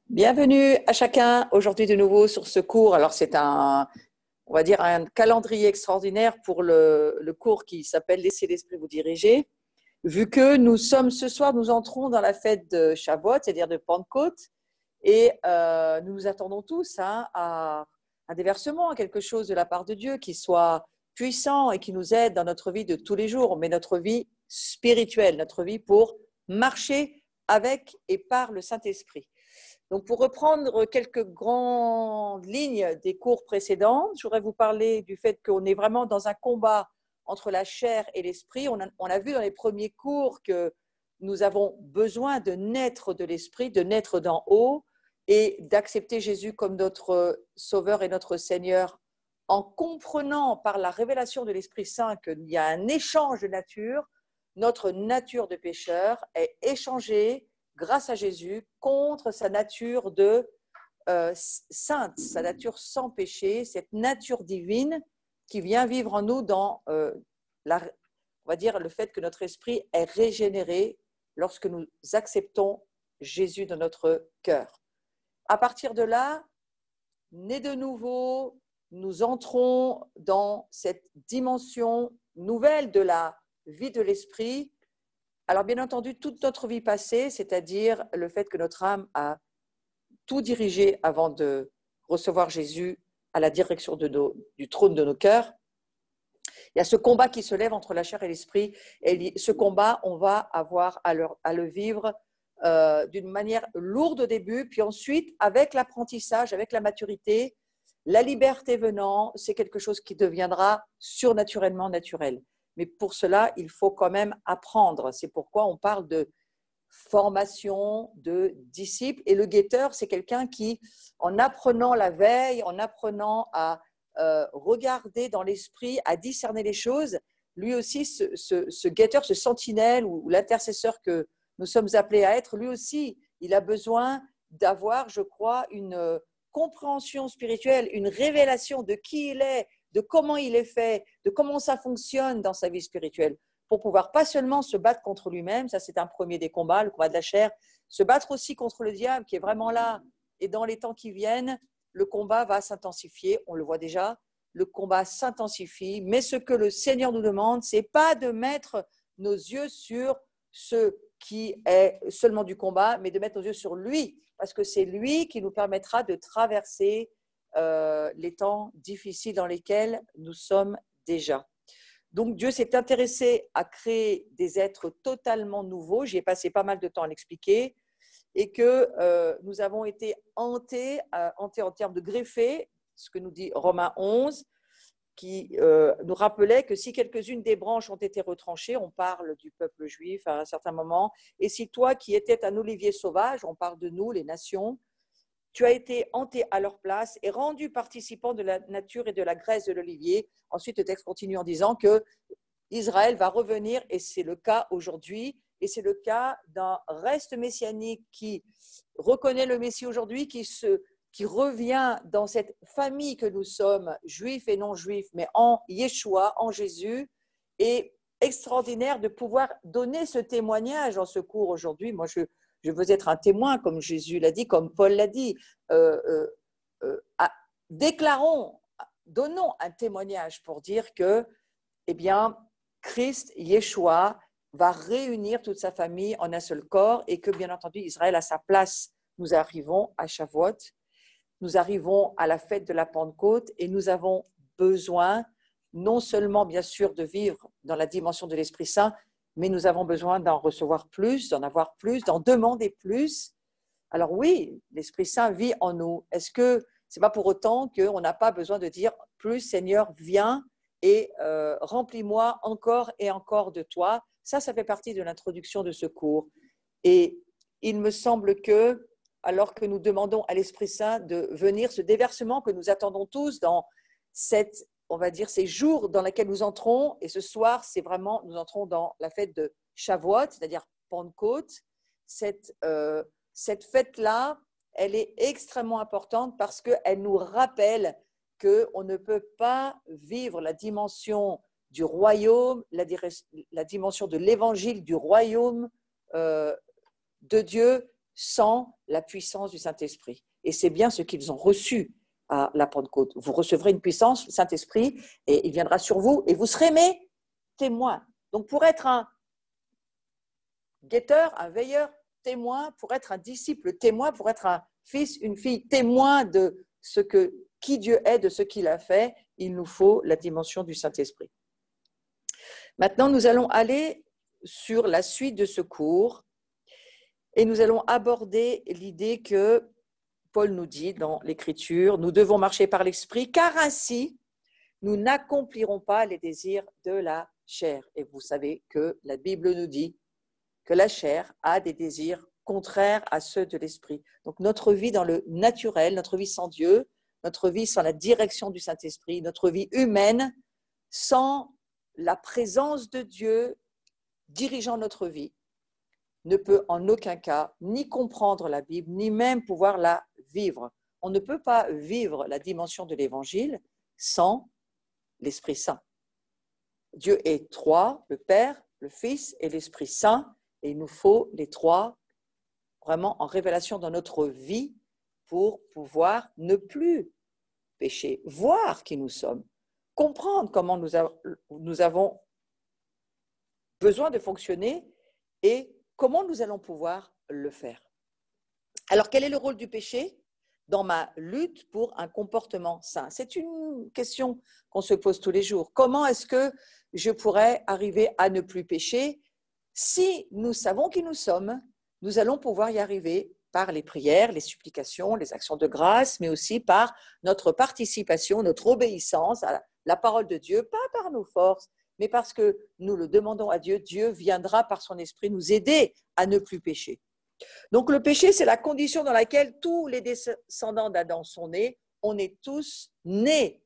Bienvenue à chacun aujourd'hui de nouveau sur ce cours. Alors c'est on va dire un calendrier extraordinaire pour le cours qui s'appelle Laissez l'esprit vous diriger. Vu que nous sommes ce soir, nous entrons dans la fête de Shavuot, c'est-à-dire de Pentecôte, et nous nous attendons tous à un déversement, à quelque chose de la part de Dieu qui soit puissant et qui nous aide dans notre vie de tous les jours, mais notre vie spirituelle, notre vie pour marcher avec et par le Saint-Esprit. Donc, pour reprendre quelques grandes lignes des cours précédents, je voudrais vous parler du fait qu'on est vraiment dans un combat entre la chair et l'esprit. On a vu dans les premiers cours que nous avons besoin de naître de l'esprit, de naître d'en haut et d'accepter Jésus comme notre Sauveur et notre Seigneur en comprenant par la révélation de l'Esprit Saint qu'il y a un échange de nature. Notre nature de pécheur est échangée grâce à Jésus, contre sa nature de sainte, sa nature sans péché, cette nature divine qui vient vivre en nous dans on va dire le fait que notre esprit est régénéré lorsque nous acceptons Jésus dans notre cœur. À partir de là, nés de nouveau, nous entrons dans cette dimension nouvelle de la vie de l'esprit. Alors, bien entendu, toute notre vie passée, c'est-à-dire le fait que notre âme a tout dirigé avant de recevoir Jésus à la direction du trône de nos cœurs, il y a ce combat qui se lève entre la chair et l'esprit. Et ce combat, on va avoir à le vivre d'une manière lourde au début, puis ensuite, avec l'apprentissage, avec la maturité, la liberté venant, c'est quelque chose qui deviendra surnaturellement naturel. Mais pour cela, il faut quand même apprendre. C'est pourquoi on parle de formation de disciples. Et le guetteur, c'est quelqu'un qui, en apprenant la veille, en apprenant à regarder dans l'esprit, à discerner les choses, lui aussi, ce guetteur, ce sentinelle ou l'intercesseur que nous sommes appelés à être, lui aussi, il a besoin d'avoir, je crois, une compréhension spirituelle, une révélation de qui il est, de comment il est fait, de comment ça fonctionne dans sa vie spirituelle, pour pouvoir pas seulement se battre contre lui-même, ça c'est un premier des combats, le combat de la chair, se battre aussi contre le diable qui est vraiment là. Et dans les temps qui viennent, le combat va s'intensifier, on le voit déjà, le combat s'intensifie, mais ce que le Seigneur nous demande, c'est pas de mettre nos yeux sur ce qui est seulement du combat, mais de mettre nos yeux sur lui, parce que c'est lui qui nous permettra de traverser les temps difficiles dans lesquels nous sommes déjà. Donc Dieu s'est intéressé à créer des êtres totalement nouveaux, j'y ai passé pas mal de temps à l'expliquer, et que nous avons été hantés en termes de greffés, ce que nous dit Romains 11, qui nous rappelait que si quelques-unes des branches ont été retranchées, on parle du peuple juif à un certain moment, et si toi qui étais un olivier sauvage, on parle de nous, les nations, tu as été hanté à leur place et rendu participant de la nature et de la graisse de l'olivier. Ensuite, le texte continue en disant que Israël va revenir, et c'est le cas aujourd'hui, et c'est le cas d'un reste messianique qui reconnaît le Messie aujourd'hui, qui revient dans cette famille que nous sommes, juifs et non juifs, mais en Yeshua, en Jésus, et extraordinaire de pouvoir donner ce témoignage en ce cours aujourd'hui. Moi, je veux être un témoin, comme Jésus l'a dit, comme Paul l'a dit. Déclarons, donnons un témoignage pour dire que, eh bien, Christ, Yeshua, va réunir toute sa famille en un seul corps et que, bien entendu, Israël a sa place. Nous arrivons à Shavuot, nous arrivons à la fête de la Pentecôte et nous avons besoin non seulement, bien sûr, de vivre dans la dimension de l'Esprit Saint, mais nous avons besoin d'en recevoir plus, d'en avoir plus, d'en demander plus. Alors oui, l'Esprit Saint vit en nous. Est-ce que ce n'est pas pour autant qu'on n'a pas besoin de dire « Plus, Seigneur, viens et remplis-moi encore et encore de toi ». Ça fait partie de l'introduction de ce cours. Et il me semble que, alors que nous demandons à l'Esprit Saint de venir, ce déversement que nous attendons tous dans on va dire, ces jours dans lesquels nous entrons, et ce soir, c'est vraiment, nous entrons dans la fête de Shavuot, c'est-à-dire Pentecôte. Cette fête-là, elle est extrêmement importante parce qu'elle nous rappelle qu'on ne peut pas vivre la dimension du royaume, la dimension de l'évangile du royaume de Dieu sans la puissance du Saint-Esprit. Et c'est bien ce qu'ils ont reçu à la Pentecôte. Vous recevrez une puissance, le Saint-Esprit, et il viendra sur vous, et vous serez mes témoins. Donc pour être un guetteur, un veilleur, témoin, pour être un disciple témoin, pour être un fils, une fille témoin de qui Dieu est, de ce qu'il a fait, il nous faut la dimension du Saint-Esprit. Maintenant, nous allons aller sur la suite de ce cours et nous allons aborder l'idée que Paul nous dit dans l'Écriture, nous devons marcher par l'Esprit, car ainsi, nous n'accomplirons pas les désirs de la chair. Et vous savez que la Bible nous dit que la chair a des désirs contraires à ceux de l'Esprit. Donc notre vie dans le naturel, notre vie sans Dieu, notre vie sans la direction du Saint-Esprit, notre vie humaine, sans la présence de Dieu dirigeant notre vie, ne peut en aucun cas ni comprendre la Bible, ni même pouvoir la vivre. On ne peut pas vivre la dimension de l'Évangile sans l'Esprit Saint. Dieu est trois, le Père, le Fils et l'Esprit Saint, et il nous faut les trois vraiment en révélation dans notre vie pour pouvoir ne plus pécher, voir qui nous sommes, comprendre comment nous avons besoin de fonctionner et comment nous allons pouvoir le faire. Alors, quel est le rôle du péché dans ma lutte pour un comportement sain? C'est une question qu'on se pose tous les jours. Comment est-ce que je pourrais arriver à ne plus pécher? Si nous savons qui nous sommes, nous allons pouvoir y arriver par les prières, les supplications, les actions de grâce, mais aussi par notre participation, notre obéissance à la parole de Dieu, pas par nos forces, mais parce que nous le demandons à Dieu, Dieu viendra par son esprit nous aider à ne plus pécher. Donc le péché, c'est la condition dans laquelle tous les descendants d'Adam sont nés. On est tous nés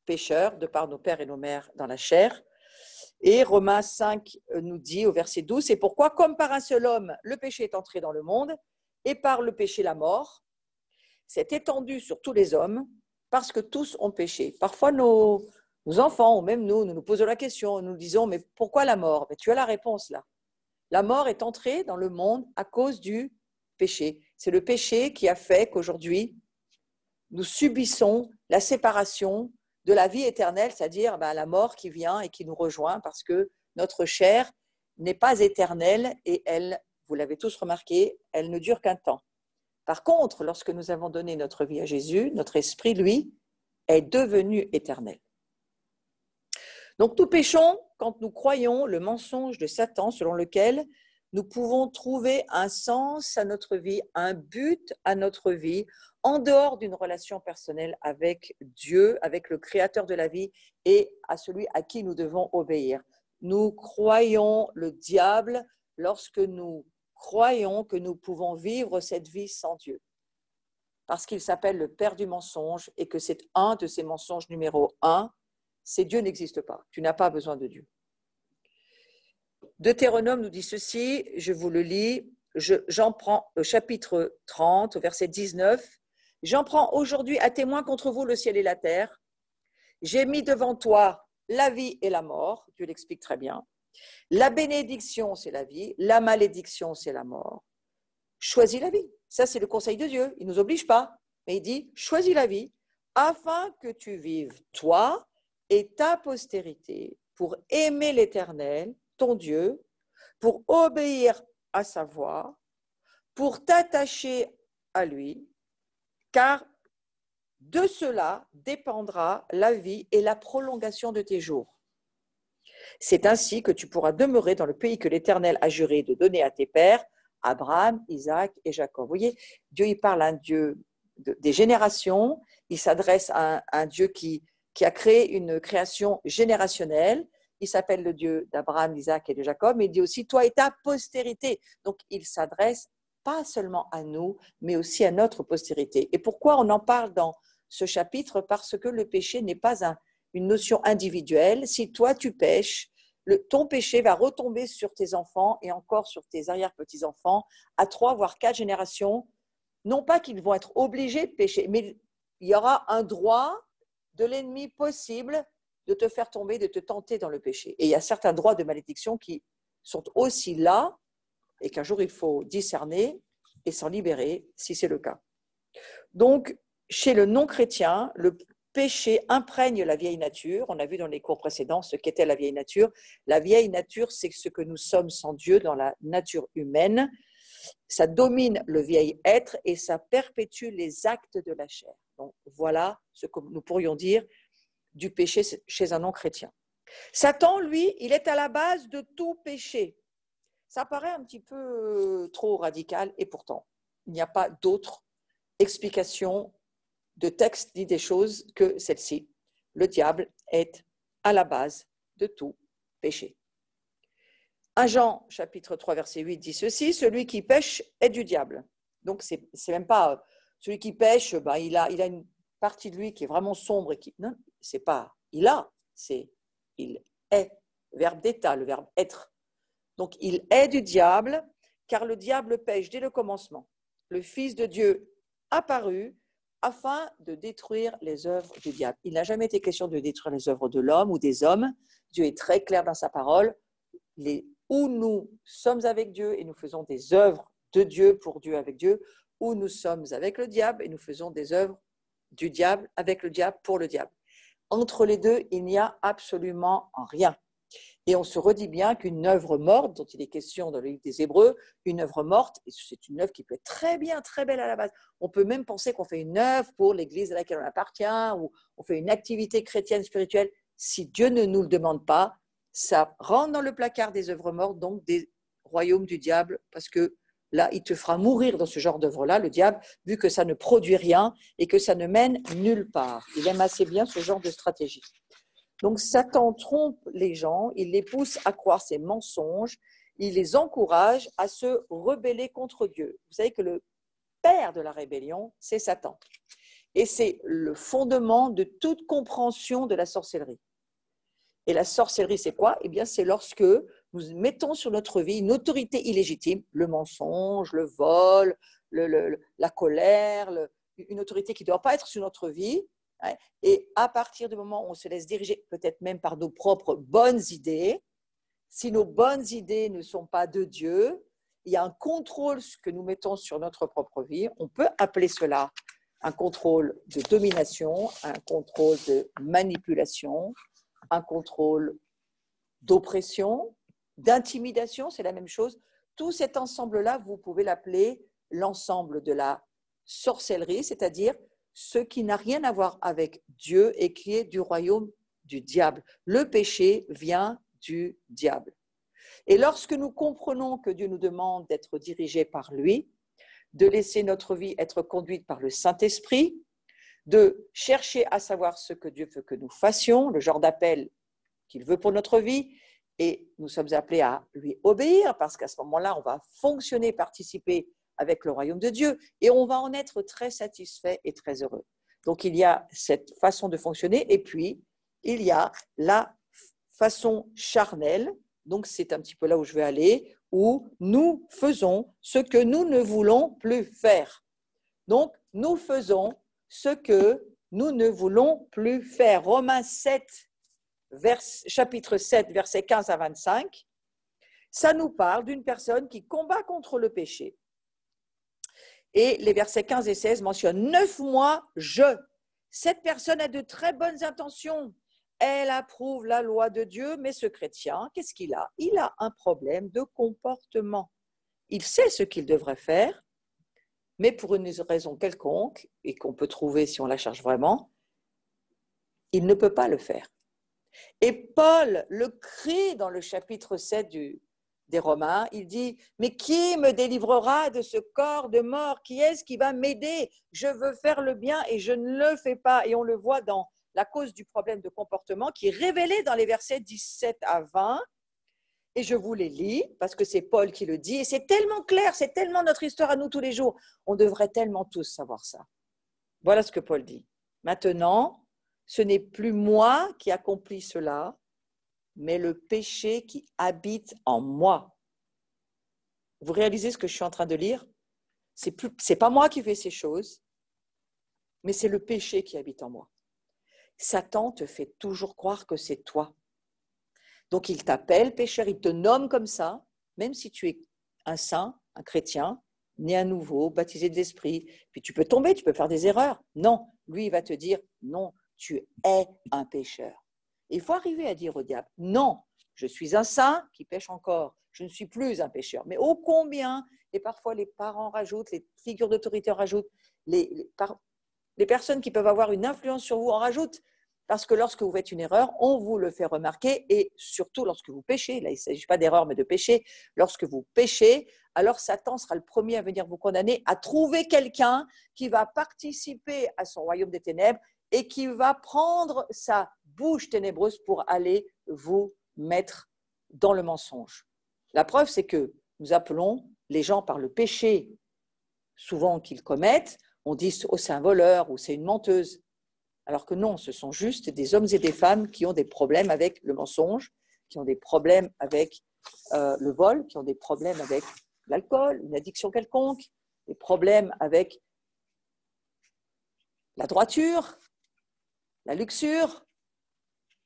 pécheurs de par nos pères et nos mères dans la chair. Et Romains 5 nous dit au verset 12, c'est pourquoi, comme par un seul homme, le péché est entré dans le monde, et par le péché la mort, c'est étendu sur tous les hommes, parce que tous ont péché. Parfois, nos enfants, ou même nous posons la question, nous disons, mais pourquoi la mort? Mais tu as la réponse là. La mort est entrée dans le monde à cause du péché. C'est le péché qui a fait qu'aujourd'hui, nous subissons la séparation de la vie éternelle, c'est-à-dire la mort qui vient et qui nous rejoint parce que notre chair n'est pas éternelle et elle, vous l'avez tous remarqué, elle ne dure qu'un temps. Par contre, lorsque nous avons donné notre vie à Jésus, notre esprit, lui, est devenu éternel. Donc nous péchons quand nous croyons le mensonge de Satan selon lequel nous pouvons trouver un sens à notre vie, un but à notre vie, en dehors d'une relation personnelle avec Dieu, avec le Créateur de la vie et à celui à qui nous devons obéir. Nous croyons le diable lorsque nous croyons que nous pouvons vivre cette vie sans Dieu, parce qu'il s'appelle le père du mensonge et que c'est un de ces mensonges numéro 1, c'est Dieu n'existe pas, tu n'as pas besoin de Dieu. Deutéronome nous dit ceci, je vous le lis, j'en prends au chapitre 30, au verset 19, « J'en prends aujourd'hui à témoin contre vous le ciel et la terre. J'ai mis devant toi la vie et la mort. » Dieu l'explique très bien. « La bénédiction, c'est la vie. La malédiction, c'est la mort. Choisis la vie. » Ça, c'est le conseil de Dieu. Il ne nous oblige pas. Mais il dit, choisis la vie afin que tu vives, toi et ta postérité, pour aimer l'Éternel, ton Dieu, pour obéir à sa voix, pour t'attacher à lui, car de cela dépendra la vie et la prolongation de tes jours. C'est ainsi que tu pourras demeurer dans le pays que l'Éternel a juré de donner à tes pères, Abraham, Isaac et Jacob. Vous voyez, Dieu, il parle à un Dieu des générations, il s'adresse à un Dieu qui a créé une création générationnelle. Il s'appelle le Dieu d'Abraham, d'Isaac et de Jacob, mais il dit aussi toi et ta postérité. Donc, il s'adresse pas seulement à nous, mais aussi à notre postérité. Et pourquoi on en parle dans ce chapitre? Parce que le péché n'est pas une notion individuelle. Si toi, tu pêches, ton péché va retomber sur tes enfants et encore sur tes arrière-petits-enfants à 3 voire 4 générations. Non pas qu'ils vont être obligés de pécher, mais il y aura un droit de l'ennemi possible de te faire tomber, de te tenter dans le péché. Et il y a certains droits de malédiction qui sont aussi là et qu'un jour il faut discerner et s'en libérer si c'est le cas. Donc, chez le non-chrétien, le péché imprègne la vieille nature. On a vu dans les cours précédents ce qu'était la vieille nature. La vieille nature, c'est ce que nous sommes sans Dieu dans la nature humaine. Ça domine le vieil être et ça perpétue les actes de la chair. Donc, voilà ce que nous pourrions dire du péché chez un non-chrétien. Satan, lui, il est à la base de tout péché. Ça paraît un petit peu trop radical et pourtant, il n'y a pas d'autre explication de texte dit des choses que celle-ci. Le diable est à la base de tout péché. 1 Jean, chapitre 3, verset 8, dit ceci, celui qui pêche est du diable. Donc, c'est même pas celui qui pêche, il a une partie de lui qui est vraiment sombre. Non, c'est pas c'est il est. Verbe d'état, le verbe être. Donc, il est du diable, car le diable pêche dès le commencement. Le Fils de Dieu apparut afin de détruire les œuvres du diable. Il n'a jamais été question de détruire les œuvres de l'homme ou des hommes. Dieu est très clair dans sa parole. Où nous sommes avec Dieu et nous faisons des œuvres de Dieu pour Dieu avec Dieu, où nous sommes avec le diable et nous faisons des œuvres du diable avec le diable pour le diable. Entre les deux, il n'y a absolument rien. Et on se redit bien qu'une œuvre morte, dont il est question dans le livre des Hébreux, une œuvre morte, c'est une œuvre qui peut être très bien, très belle à la base. On peut même penser qu'on fait une œuvre pour l'église à laquelle on appartient, ou on fait une activité chrétienne spirituelle. Si Dieu ne nous le demande pas, ça rentre dans le placard des œuvres mortes, donc des royaumes du diable, parce que là, il te fera mourir dans ce genre d'œuvre-là, le diable, vu que ça ne produit rien et que ça ne mène nulle part. Il aime assez bien ce genre de stratégie. Donc, Satan trompe les gens, il les pousse à croire ses mensonges, il les encourage à se rebeller contre Dieu. Vous savez que le père de la rébellion, c'est Satan. Et c'est le fondement de toute compréhension de la sorcellerie. Et la sorcellerie, c'est quoi? Eh bien, c'est lorsque nous mettons sur notre vie une autorité illégitime, le mensonge, le vol, la colère, une autorité qui ne doit pas être sur notre vie. Et à partir du moment où on se laisse diriger, peut-être même par nos propres bonnes idées, si nos bonnes idées ne sont pas de Dieu, il y a un contrôle que nous mettons sur notre propre vie. On peut appeler cela un contrôle de domination, un contrôle de manipulation, un contrôle d'oppression, d'intimidation, c'est la même chose. Tout cet ensemble-là, vous pouvez l'appeler l'ensemble de la sorcellerie, c'est-à-dire ce qui n'a rien à voir avec Dieu et qui est du royaume du diable. Le péché vient du diable. Et lorsque nous comprenons que Dieu nous demande d'être dirigés par lui, de laisser notre vie être conduite par le Saint-Esprit, de chercher à savoir ce que Dieu veut que nous fassions, le genre d'appel qu'il veut pour notre vie, et nous sommes appelés à lui obéir, parce qu'à ce moment-là, on va fonctionner, participer avec le royaume de Dieu, et on va en être très satisfait et très heureux. Donc, il y a cette façon de fonctionner, et puis, il y a la façon charnelle, donc c'est un petit peu là où je vais aller, où nous faisons ce que nous ne voulons plus faire. Donc, nous faisons ce que nous ne voulons plus faire. Romains 7, chapitre 7, versets 15 à 25, ça nous parle d'une personne qui combat contre le péché. Et les versets 15 et 16 mentionnent 9 mois, Cette personne a de très bonnes intentions. Elle approuve la loi de Dieu, mais ce chrétien, qu'est-ce qu'il a? Il a un problème de comportement. Il sait ce qu'il devrait faire, mais pour une raison quelconque, et qu'on peut trouver si on la cherche vraiment, il ne peut pas le faire. Et Paul le crie dans le chapitre 7 des Romains, il dit « Mais qui me délivrera de ce corps de mort? Qui est-ce qui va m'aider? Je veux faire le bien et je ne le fais pas. » Et on le voit dans la cause du problème de comportement qui est révélée dans les versets 17 à 20. Et je vous les lis parce que c'est Paul qui le dit. Et c'est tellement clair, c'est tellement notre histoire à nous tous les jours. On devrait tellement tous savoir ça. Voilà ce que Paul dit. Maintenant, ce n'est plus moi qui accomplis cela, mais le péché qui habite en moi. Vous réalisez ce que je suis en train de lire? C'est pas moi qui fais ces choses, mais c'est le péché qui habite en moi. Satan te fait toujours croire que c'est toi. Donc il t'appelle pécheur, il te nomme comme ça, même si tu es un saint, un chrétien, né à nouveau, baptisé de l'Esprit. Puis tu peux tomber, tu peux faire des erreurs. Non, lui, il va te dire, non, tu es un pécheur. Il faut arriver à dire au diable, non, je suis un saint qui pêche encore, je ne suis plus un pécheur. Mais ô combien, et parfois les parents rajoutent, les figures d'autorité en rajoutent, les personnes qui peuvent avoir une influence sur vous en rajoutent, parce que lorsque vous faites une erreur, on vous le fait remarquer, et surtout lorsque vous péchez, là il ne s'agit pas d'erreur mais de péché, lorsque vous péchez, alors Satan sera le premier à venir vous condamner, à trouver quelqu'un qui va participer à son royaume des ténèbres et qui va prendre sa bouche ténébreuse pour aller vous mettre dans le mensonge. La preuve, c'est que nous appelons les gens par le péché souvent qu'ils commettent, on dit oh, c'est un voleur ou c'est une menteuse. Alors que non, ce sont juste des hommes et des femmes qui ont des problèmes avec le mensonge, qui ont des problèmes avec le vol, qui ont des problèmes avec l'alcool, une addiction quelconque, des problèmes avec la droiture, la luxure,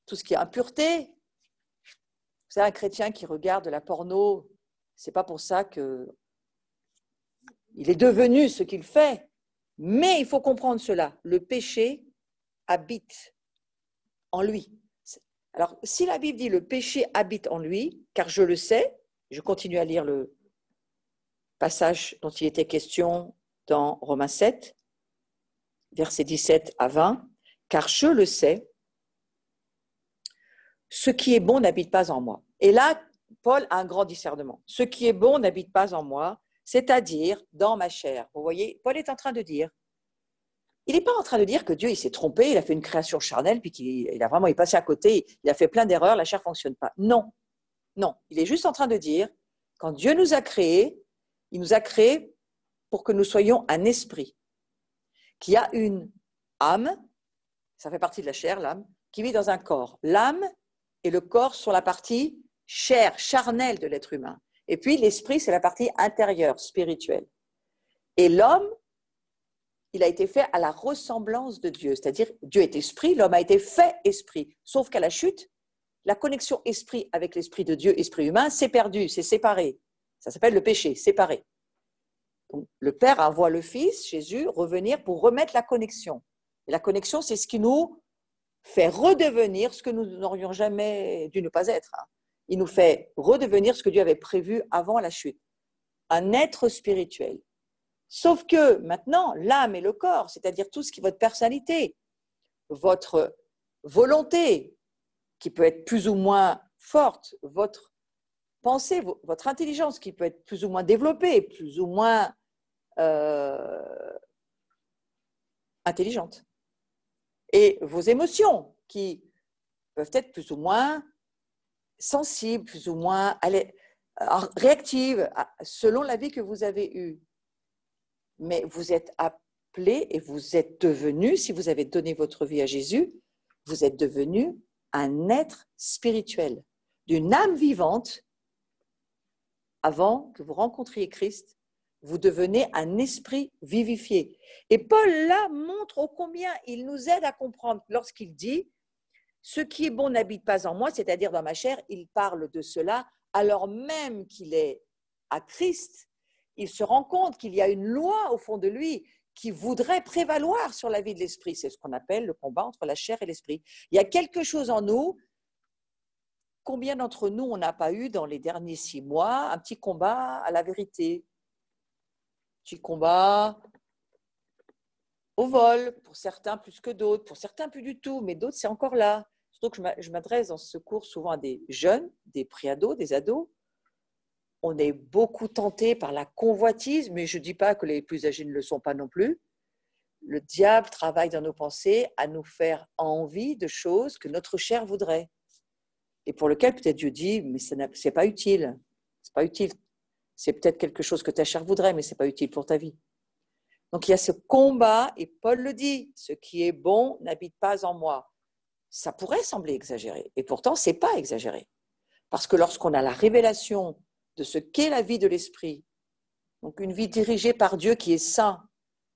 tout ce qui est impureté. Vous savez, un chrétien qui regarde la porno, c'est pas pour ça qu'il est devenu ce qu'il fait. Mais il faut comprendre cela. Le péché habite en lui. Alors, si la Bible dit le péché habite en lui, car je le sais, je continue à lire le passage dont il était question dans Romains 7, versets 17 à 20, car je le sais, ce qui est bon n'habite pas en moi. Et là, Paul a un grand discernement. Ce qui est bon n'habite pas en moi, c'est-à-dire dans ma chair. Vous voyez, Paul est en train de dire, il n'est pas en train de dire que Dieu il s'est trompé, il a fait une création charnelle, puis qu'il a vraiment passé à côté, il a fait plein d'erreurs, la chair ne fonctionne pas. Non, non, il est juste en train de dire, quand Dieu nous a créés, il nous a créés pour que nous soyons un esprit, qui a une âme, ça fait partie de la chair, l'âme, qui vit dans un corps. L'âme et le corps sont la partie chair, charnelle de l'être humain. Et puis l'esprit, c'est la partie intérieure, spirituelle. Et l'homme, il a été fait à la ressemblance de Dieu, c'est-à-dire Dieu est esprit, l'homme a été fait esprit. Sauf qu'à la chute, la connexion esprit avec l'esprit de Dieu, esprit humain, s'est perdue, c'est séparé. Ça s'appelle le péché, séparé. Donc, le Père envoie le Fils, Jésus, revenir pour remettre la connexion. Et la connexion, c'est ce qui nous fait redevenir ce que nous n'aurions jamais dû ne pas être. Il nous fait redevenir ce que Dieu avait prévu avant la chute. Un être spirituel. Sauf que maintenant, l'âme et le corps, c'est-à-dire tout ce qui est votre personnalité, votre volonté, qui peut être plus ou moins forte, votre pensée, votre intelligence, qui peut être plus ou moins développée, plus ou moins intelligente, et vos émotions, qui peuvent être plus ou moins sensibles, plus ou moins réactives, selon la vie que vous avez eue. Mais vous êtes appelé et vous êtes devenu, si vous avez donné votre vie à Jésus, vous êtes devenu un être spirituel, d'une âme vivante. Avant que vous rencontriez Christ, vous devenez un esprit vivifié. Et Paul, là, montre ô combien il nous aide à comprendre lorsqu'il dit « Ce qui est bon n'habite pas en moi », c'est-à-dire dans ma chair, il parle de cela alors même qu'il est à Christ. Il se rend compte qu'il y a une loi au fond de lui qui voudrait prévaloir sur la vie de l'esprit. C'est ce qu'on appelle le combat entre la chair et l'esprit. Il y a quelque chose en nous. Combien d'entre nous, on n'a pas eu dans les derniers 6 mois un petit combat à la vérité, petit combat au vol, pour certains plus que d'autres, pour certains plus du tout, mais d'autres, c'est encore là. Surtout que je m'adresse dans ce cours souvent à des jeunes, des pré-ados, des ados. On est beaucoup tentés par la convoitise, mais je ne dis pas que les plus âgés ne le sont pas non plus. Le diable travaille dans nos pensées à nous faire envie de choses que notre chair voudrait. Et pour lequel peut-être Dieu dit, mais ce n'est pas utile. C'est pas utile. C'est peut-être quelque chose que ta chair voudrait, mais ce n'est pas utile pour ta vie. Donc il y a ce combat, et Paul le dit, ce qui est bon n'habite pas en moi. Ça pourrait sembler exagéré, et pourtant ce n'est pas exagéré. Parce que lorsqu'on a la révélation de ce qu'est la vie de l'esprit, donc une vie dirigée par Dieu qui est saint,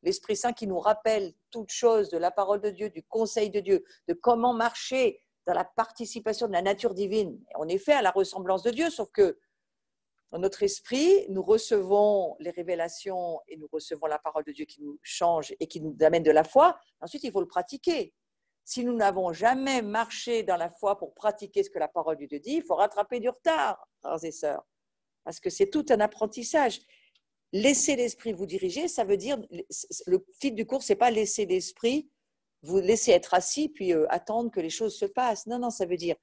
l'Esprit Saint qui nous rappelle toutes choses de la parole de Dieu, du conseil de Dieu, de comment marcher dans la participation de la nature divine. On est fait à la ressemblance de Dieu, sauf que Dans notre esprit, nous recevons les révélations et nous recevons la parole de Dieu qui nous change et qui nous amène de la foi. Ensuite, il faut le pratiquer. Si nous n'avons jamais marché dans la foi pour pratiquer ce que la parole de Dieu dit, il faut rattraper du retard, frères et sœurs. Parce que c'est tout un apprentissage. Laissez l'esprit vous diriger, ça veut dire, le titre du cours, ce n'est pas laisser l'esprit vous laisser être assis puis attendre que les choses se passent. Non, non, ça veut dire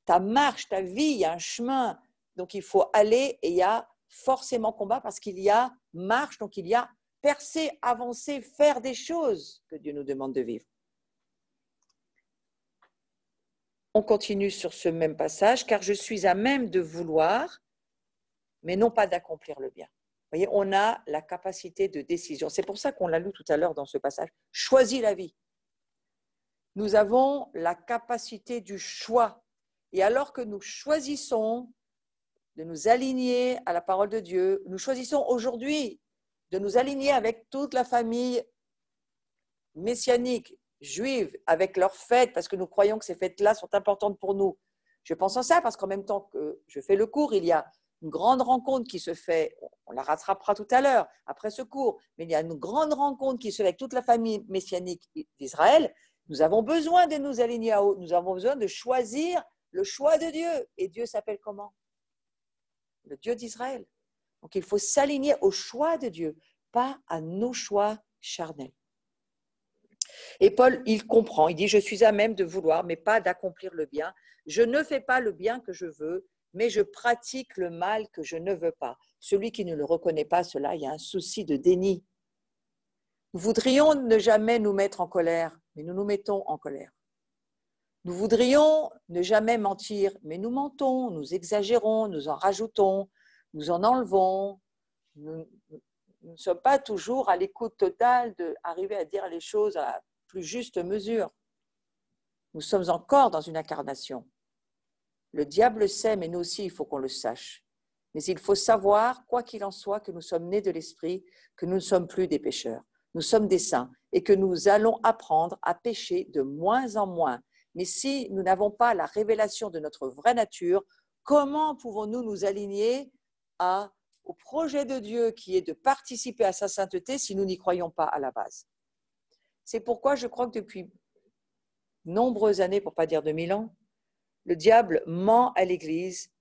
ta marche, ta vie, il y a un chemin. Donc, il faut aller et il y a forcément combat parce qu'il y a marche, donc il y a percer, avancer, faire des choses que Dieu nous demande de vivre. On continue sur ce même passage, car je suis à même de vouloir, mais non pas d'accomplir le bien. Vous voyez, on a la capacité de décision. C'est pour ça qu'on l'a lu tout à l'heure dans ce passage. Choisis la vie. Nous avons la capacité du choix. Et alors que nous choisissons de nous aligner à la parole de Dieu, nous choisissons aujourd'hui de nous aligner avec toute la famille messianique, juive, avec leurs fêtes, parce que nous croyons que ces fêtes-là sont importantes pour nous. Je pense en ça parce qu'en même temps que je fais le cours, il y a une grande rencontre qui se fait, on la rattrapera tout à l'heure, après ce cours, mais il y a une grande rencontre qui se fait avec toute la famille messianique d'Israël. Nous avons besoin de nous aligner à haut, nous avons besoin de choisir le choix de Dieu. Et Dieu s'appelle comment? Le Dieu d'Israël. Donc il faut s'aligner au choix de Dieu, pas à nos choix charnels. Et Paul, il comprend, il dit, je suis à même de vouloir, mais pas d'accomplir le bien. Je ne fais pas le bien que je veux, mais je pratique le mal que je ne veux pas. Celui qui ne le reconnaît pas, cela, il y a un souci de déni. Nous voudrions ne jamais nous mettre en colère, mais nous nous mettons en colère. Nous voudrions ne jamais mentir, mais nous mentons, nous exagérons, nous en rajoutons, nous en enlevons. Nous ne sommes pas toujours à l'écoute totale d'arriver à dire les choses à la plus juste mesure. Nous sommes encore dans une incarnation. Le diable sait, mais nous aussi, il faut qu'on le sache. Mais il faut savoir, quoi qu'il en soit, que nous sommes nés de l'esprit, que nous ne sommes plus des pécheurs. Nous sommes des saints et que nous allons apprendre à pécher de moins en moins. Mais si nous n'avons pas la révélation de notre vraie nature, comment pouvons-nous nous aligner au projet de Dieu qui est de participer à sa sainteté si nous n'y croyons pas à la base? C'est pourquoi je crois que depuis nombreuses années, pour ne pas dire 2000 ans, le diable ment à l'Église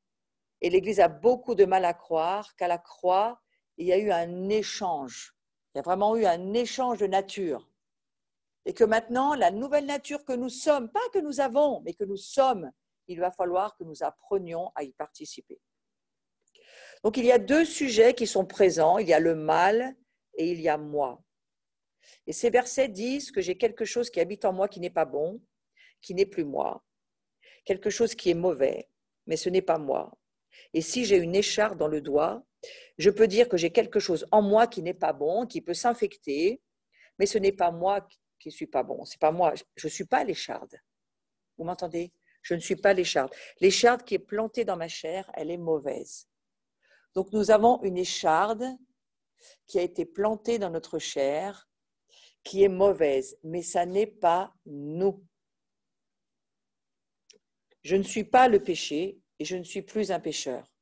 et l'Église a beaucoup de mal à croire qu'à la croix, il y a eu un échange. Il y a vraiment eu un échange de nature. Et que maintenant, la nouvelle nature que nous sommes, pas que nous avons, mais que nous sommes, il va falloir que nous apprenions à y participer. Donc, il y a deux sujets qui sont présents. Il y a le mal et il y a moi. Et ces versets disent que j'ai quelque chose qui habite en moi qui n'est pas bon, qui n'est plus moi. Quelque chose qui est mauvais, mais ce n'est pas moi. Et si j'ai une écharpe dans le doigt, je peux dire que j'ai quelque chose en moi qui n'est pas bon, qui peut s'infecter, mais ce n'est pas moi qui ne suis pas bon. C'est pas moi. Je ne suis pas l'écharde. Vous m'entendez? Je ne suis pas l'écharde. L'écharde qui est plantée dans ma chair, elle est mauvaise. Donc nous avons une écharde qui a été plantée dans notre chair, qui est mauvaise, mais ça n'est pas nous. Je ne suis pas le péché et je ne suis plus un pécheur.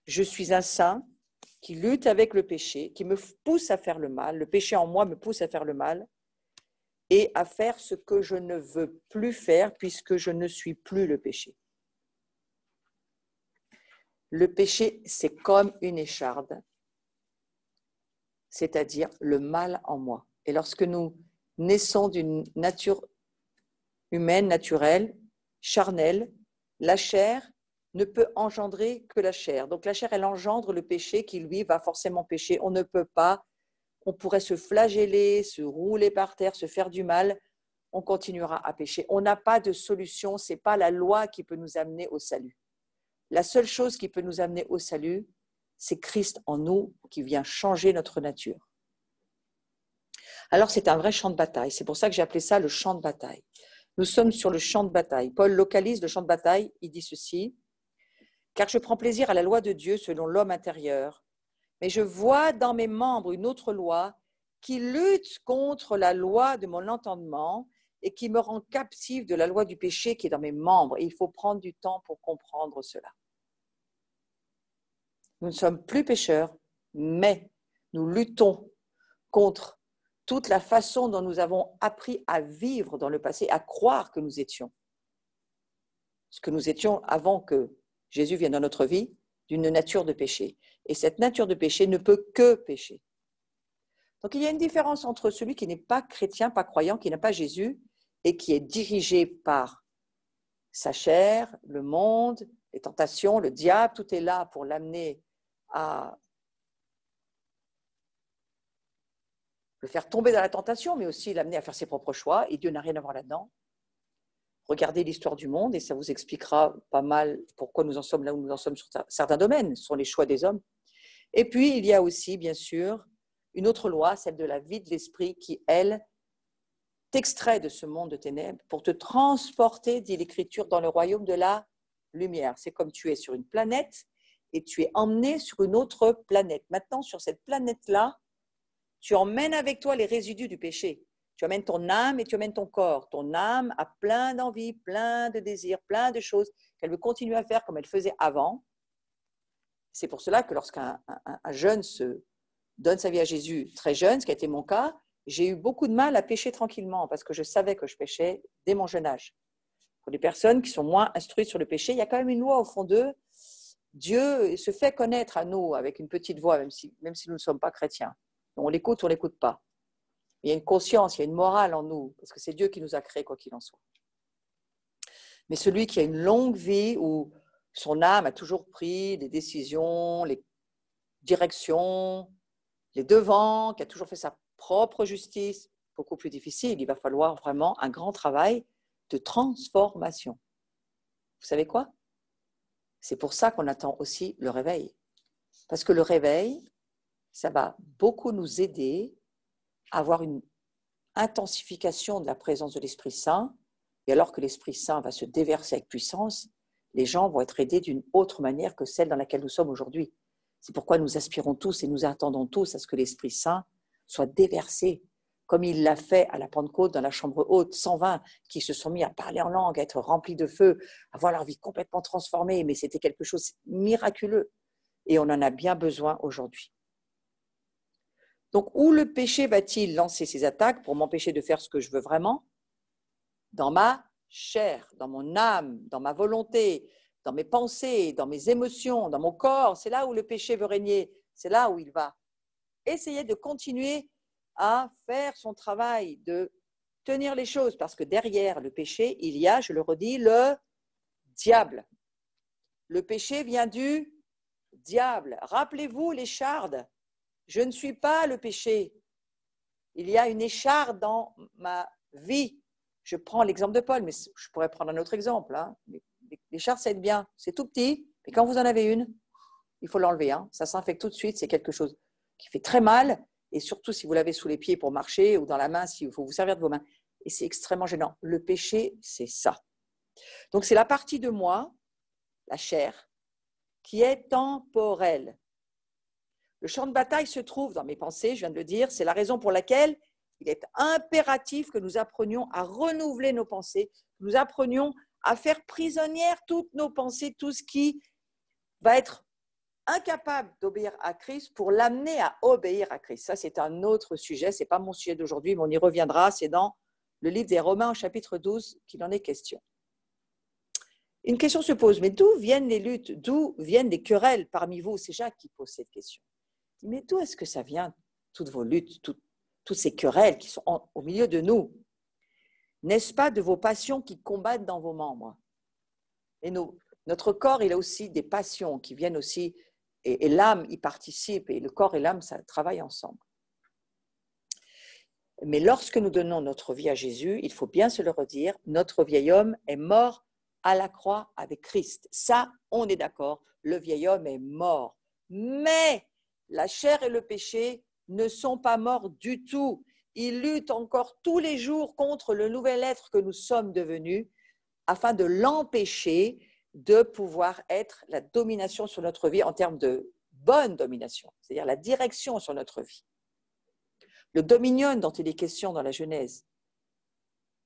Je suis un saint qui lutte avec le péché, qui me pousse à faire le mal. Le péché en moi me pousse à faire le mal et à faire ce que je ne veux plus faire puisque je ne suis plus le péché. Le péché, c'est comme une écharde, c'est-à-dire le mal en moi. Et lorsque nous naissons d'une nature humaine, naturelle, charnelle, la chair ne peut engendrer que la chair. Donc la chair, elle engendre le péché qui, lui, va forcément pécher. On ne peut pas, on pourrait se flageller, se rouler par terre, se faire du mal, on continuera à pécher. On n'a pas de solution, ce n'est pas la loi qui peut nous amener au salut. La seule chose qui peut nous amener au salut, c'est Christ en nous qui vient changer notre nature. Alors c'est un vrai champ de bataille, c'est pour ça que j'ai appelé ça le champ de bataille. Nous sommes sur le champ de bataille. Paul localise le champ de bataille, il dit ceci, « Car je prends plaisir à la loi de Dieu selon l'homme intérieur, mais je vois dans mes membres une autre loi qui lutte contre la loi de mon entendement et qui me rend captif de la loi du péché qui est dans mes membres. » Et il faut prendre du temps pour comprendre cela. Nous ne sommes plus pécheurs, mais nous luttons contre toute la façon dont nous avons appris à vivre dans le passé, à croire que nous étions. Ce que nous étions avant que Jésus vienne dans notre vie, d'une nature de péché. Et cette nature de péché ne peut que pécher. Donc il y a une différence entre celui qui n'est pas chrétien, pas croyant, qui n'a pas Jésus, et qui est dirigé par sa chair, le monde, les tentations, le diable, tout est là pour l'amener à le faire tomber dans la tentation, mais aussi l'amener à faire ses propres choix, et Dieu n'a rien à voir là-dedans. Regardez l'histoire du monde et ça vous expliquera pas mal pourquoi nous en sommes là où nous en sommes sur certains domaines, ce sont les choix des hommes. Et puis, il y a aussi, bien sûr, une autre loi, celle de la vie de l'esprit, qui, elle, t'extrait de ce monde de ténèbres pour te transporter, dit l'Écriture, dans le royaume de la lumière. C'est comme tu es sur une planète et tu es emmené sur une autre planète. Maintenant, sur cette planète-là, tu emmènes avec toi les résidus du péché. Tu amènes ton âme et tu amènes ton corps. Ton âme a plein d'envies, plein de désirs, plein de choses qu'elle veut continuer à faire comme elle faisait avant. C'est pour cela que lorsqu'un jeune se donne sa vie à Jésus très jeune, ce qui a été mon cas, j'ai eu beaucoup de mal à pécher tranquillement parce que je savais que je péchais dès mon jeune âge. Pour les personnes qui sont moins instruites sur le péché, il y a quand même une loi au fond d'eux. Dieu se fait connaître à nous avec une petite voix, même si nous ne sommes pas chrétiens. On l'écoute ou on ne l'écoute pas. Il y a une conscience, il y a une morale en nous, parce que c'est Dieu qui nous a créés, quoi qu'il en soit. Mais celui qui a une longue vie où son âme a toujours pris des décisions, les directions, les devants, qui a toujours fait sa propre justice, beaucoup plus difficile, il va falloir vraiment un grand travail de transformation. Vous savez quoi? C'est pour ça qu'on attend aussi le réveil. Parce que le réveil, ça va beaucoup nous aider à avoir une intensification de la présence de l'Esprit Saint. Et alors que l'Esprit Saint va se déverser avec puissance, les gens vont être aidés d'une autre manière que celle dans laquelle nous sommes aujourd'hui. C'est pourquoi nous aspirons tous et nous attendons tous à ce que l'Esprit Saint soit déversé, comme il l'a fait à la Pentecôte dans la chambre haute, 120 qui se sont mis à parler en langue, à être remplis de feu, à voir leur vie complètement transformée, mais c'était quelque chose de miraculeux. Et on en a bien besoin aujourd'hui. Donc, où le péché va-t-il lancer ses attaques pour m'empêcher de faire ce que je veux vraiment? Dans ma chair, dans mon âme, dans ma volonté, dans mes pensées, dans mes émotions, dans mon corps. C'est là où le péché veut régner. C'est là où il va essayer de continuer à faire son travail, de tenir les choses, parce que derrière le péché, il y a, je le redis, le diable. Le péché vient du diable. Rappelez-vous l'écharde. Je ne suis pas le péché. Il y a une écharde dans ma vie. Je prends l'exemple de Paul, mais je pourrais prendre un autre exemple. Hein. L'écharde, ça aide bien. C'est tout petit, mais quand vous en avez une, il faut l'enlever. Hein. Ça s'infecte tout de suite. C'est quelque chose qui fait très mal. Et surtout, si vous l'avez sous les pieds pour marcher ou dans la main, s'il faut vous servir de vos mains. Et c'est extrêmement gênant. Le péché, c'est ça. Donc, c'est la partie de moi, la chair, qui est temporelle. Le champ de bataille se trouve dans mes pensées, je viens de le dire. C'est la raison pour laquelle il est impératif que nous apprenions à renouveler nos pensées, que nous apprenions à faire prisonnière toutes nos pensées, tout ce qui va être incapable d'obéir à Christ pour l'amener à obéir à Christ. Ça, c'est un autre sujet, ce n'est pas mon sujet d'aujourd'hui, mais on y reviendra. C'est dans le livre des Romains au chapitre 12 qu'il en est question. Une question se pose, mais d'où viennent les luttes? D'où viennent les querelles parmi vous? C'est Jacques qui pose cette question. Mais d'où est-ce que ça vient, toutes vos luttes, toutes ces querelles qui sont au milieu de nous? N'est-ce pas de vos passions qui combattent dans vos membres? Et notre corps, il a aussi des passions qui viennent aussi, et l'âme y participe, et le corps et l'âme, ça travaille ensemble. Mais lorsque nous donnons notre vie à Jésus, il faut bien se le redire, notre vieil homme est mort à la croix avec Christ. Ça, on est d'accord, le vieil homme est mort. Mais la chair et le péché ne sont pas morts du tout. Ils luttent encore tous les jours contre le nouvel être que nous sommes devenus afin de l'empêcher de pouvoir être la domination sur notre vie en termes de bonne domination, c'est-à-dire la direction sur notre vie. Le dominion dont il est question dans la Genèse.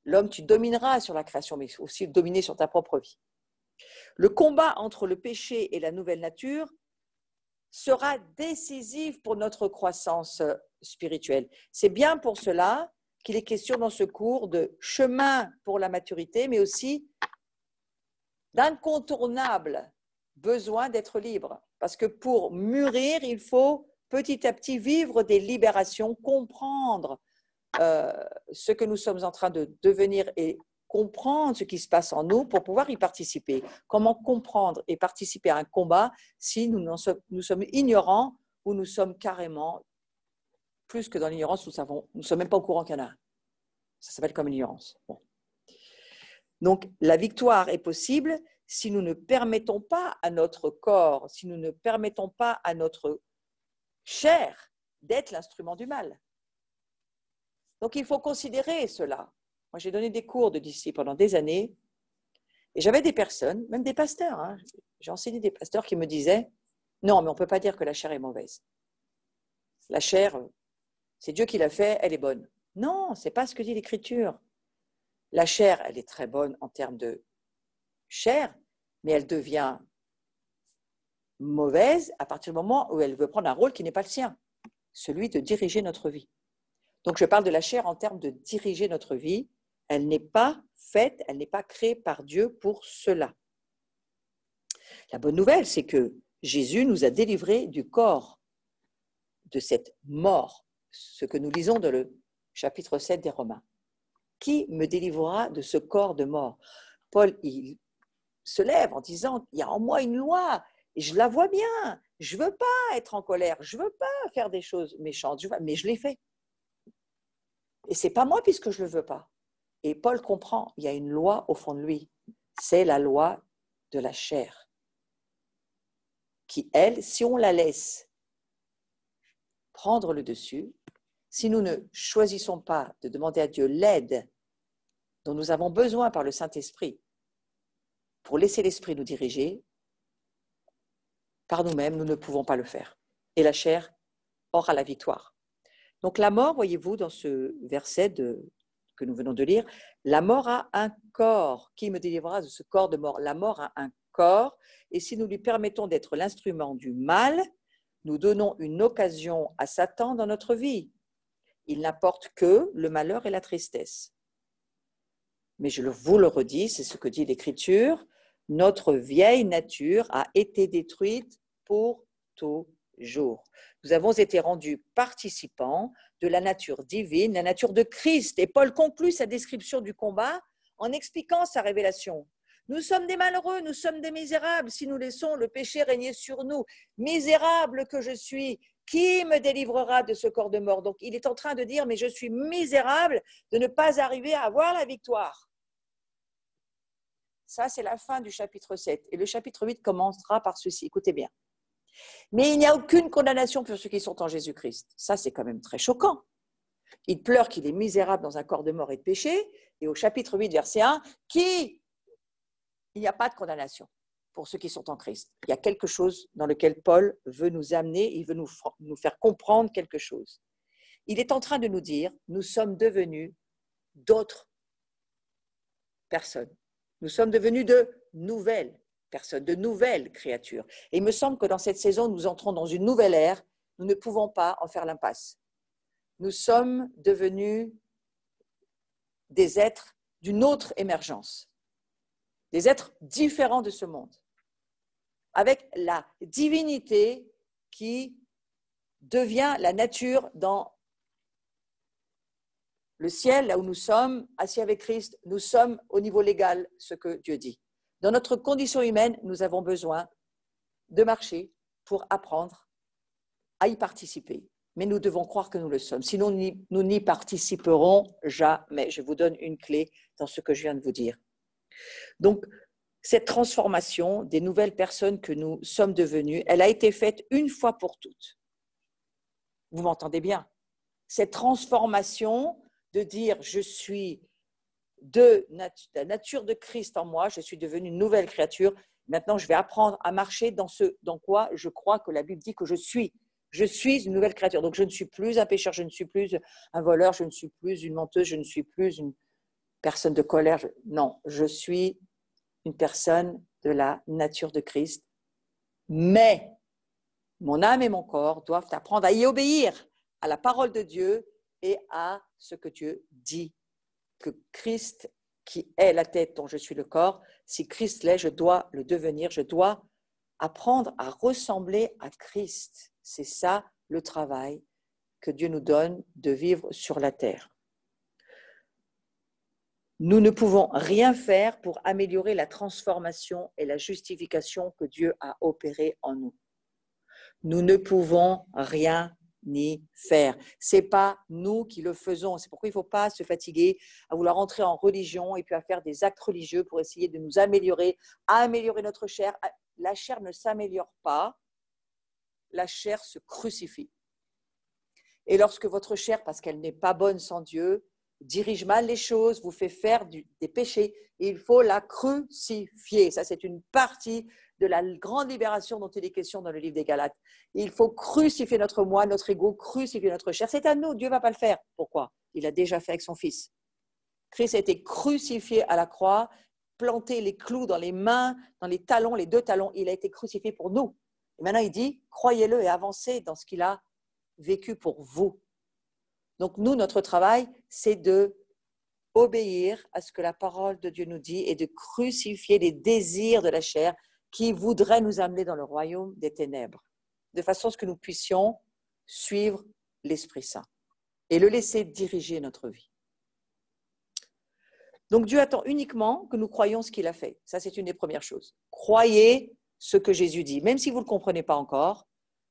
L'homme, tu domineras sur la création, mais aussi dominer sur ta propre vie. Le combat entre le péché et la nouvelle nature sera décisive pour notre croissance spirituelle. C'est bien pour cela qu'il est question dans ce cours de chemin pour la maturité, mais aussi d'incontournable besoin d'être libre. Parce que pour mûrir, il faut petit à petit vivre des libérations, comprendre ce que nous sommes en train de devenir et comprendre ce qui se passe en nous pour pouvoir y participer. Comment comprendre et participer à un combat si nous sommes ignorants ou nous sommes carrément, plus que dans l'ignorance, nous ne sommes même pas au courant qu'il y en a un. Ça s'appelle comme l'ignorance. Bon. Donc, la victoire est possible si nous ne permettons pas à notre corps, si nous ne permettons pas à notre chair d'être l'instrument du mal. Donc, il faut considérer cela. Moi, j'ai donné des cours de disciples pendant des années et j'avais des personnes, même des pasteurs, hein, j'ai enseigné des pasteurs qui me disaient « Non, mais on ne peut pas dire que la chair est mauvaise. La chair, c'est Dieu qui l'a fait, elle est bonne. » Non, ce n'est pas ce que dit l'Écriture. La chair, elle est très bonne en termes de chair, mais elle devient mauvaise à partir du moment où elle veut prendre un rôle qui n'est pas le sien, celui de diriger notre vie. Donc, je parle de la chair en termes de diriger notre vie. Elle n'est pas faite, elle n'est pas créée par Dieu pour cela. La bonne nouvelle, c'est que Jésus nous a délivrés du corps, de cette mort, ce que nous lisons dans le chapitre 7 des Romains. Qui me délivrera de ce corps de mort? Paul, il se lève en disant, il y a en moi une loi, et je la vois bien, je ne veux pas être en colère, je ne veux pas faire des choses méchantes, mais je l'ai fait. Et ce n'est pas moi puisque je ne le veux pas. Et Paul comprend, il y a une loi au fond de lui, c'est la loi de la chair, qui, elle, si on la laisse prendre le dessus, si nous ne choisissons pas de demander à Dieu l'aide dont nous avons besoin par le Saint-Esprit pour laisser l'Esprit nous diriger, par nous-mêmes, nous ne pouvons pas le faire. Et la chair aura la victoire. Donc la mort, voyez-vous, dans ce verset que nous venons de lire, la mort a un corps. Qui me délivrera de ce corps de mort? La mort a un corps, et si nous lui permettons d'être l'instrument du mal, nous donnons une occasion à Satan dans notre vie. Il n'apporte que le malheur et la tristesse. Mais je vous le redis, c'est ce que dit l'Écriture, notre vieille nature a été détruite pour toujours. Nous avons été rendus participants de la nature divine, la nature de Christ. Et Paul conclut sa description du combat en expliquant sa révélation. Nous sommes des malheureux, nous sommes des misérables si nous laissons le péché régner sur nous. Misérable que je suis, qui me délivrera de ce corps de mort? Donc il est en train de dire, mais je suis misérable de ne pas arriver à avoir la victoire. Ça, c'est la fin du chapitre 7. Et le chapitre 8 commencera par ceci. Écoutez bien. Mais il n'y a aucune condamnation pour ceux qui sont en Jésus-Christ. Ça, c'est quand même très choquant. Il pleure qu'il est misérable dans un corps de mort et de péché. Et au chapitre 8, verset 1, il n'y a pas de condamnation pour ceux qui sont en Christ. Il y a quelque chose dans lequel Paul veut nous amener, il veut nous faire comprendre quelque chose. Il est en train de nous dire, nous sommes devenus d'autres personnes. Nous sommes devenus de nouvelles personnes, de nouvelles créatures. Et il me semble que dans cette saison, nous entrons dans une nouvelle ère. Nous ne pouvons pas en faire l'impasse. Nous sommes devenus des êtres d'une autre émergence, des êtres différents de ce monde, avec la divinité qui devient la nature dans le ciel, là où nous sommes, assis avec Christ, nous sommes au niveau légal, ce que Dieu dit. Dans notre condition humaine, nous avons besoin de marcher pour apprendre à y participer. Mais nous devons croire que nous le sommes. Sinon, nous n'y participerons jamais. Je vous donne une clé dans ce que je viens de vous dire. Donc, cette transformation des nouvelles personnes que nous sommes devenues, elle a été faite une fois pour toutes. Vous m'entendez bien? Cette transformation de dire je suis de la nature de Christ en moi, je suis devenue une nouvelle créature. Maintenant, je vais apprendre à marcher dans ce dans quoi je crois que la Bible dit que je suis. Je suis une nouvelle créature. Donc, je ne suis plus un pécheur, je ne suis plus un voleur, je ne suis plus une menteuse, je ne suis plus une personne de colère. Non, je suis une personne de la nature de Christ. Mais Mon âme et mon corps doivent apprendre à y obéir à la parole de Dieu et à ce que Dieu dit. Que Christ, qui est la tête dont je suis le corps, si Christ l'est, je dois le devenir, je dois apprendre à ressembler à Christ. C'est ça le travail que Dieu nous donne de vivre sur la terre. Nous ne pouvons rien faire pour améliorer la transformation et la justification que Dieu a opérée en nous. Nous ne pouvons rien ni faire. Ce n'est pas nous qui le faisons. C'est pourquoi il ne faut pas se fatiguer à vouloir entrer en religion et puis à faire des actes religieux pour essayer de nous améliorer, à améliorer notre chair. La chair ne s'améliore pas, la chair se crucifie. Et lorsque votre chair, parce qu'elle n'est pas bonne sans Dieu, dirige mal les choses, vous fait faire des péchés, il faut la crucifier. Ça, c'est une partie de la grande libération dont il est question dans le livre des Galates. Il faut crucifier notre moi, notre ego, crucifier notre chair. C'est à nous, Dieu ne va pas le faire. Pourquoi? Il l'a déjà fait avec son Fils. Christ a été crucifié à la croix, planté les clous dans les mains, dans les talons, les 2 talons. Il a été crucifié pour nous. Et maintenant, il dit, croyez-le et avancez dans ce qu'il a vécu pour vous. Donc nous, notre travail, c'est de obéir à ce que la parole de Dieu nous dit et de crucifier les désirs de la chair qui voudraient nous amener dans le royaume des ténèbres, de façon à ce que nous puissions suivre l'Esprit Saint et le laisser diriger notre vie. Donc Dieu attend uniquement que nous croyions ce qu'il a fait. Ça, c'est une des premières choses. Croyez ce que Jésus dit. Même si vous ne le comprenez pas encore,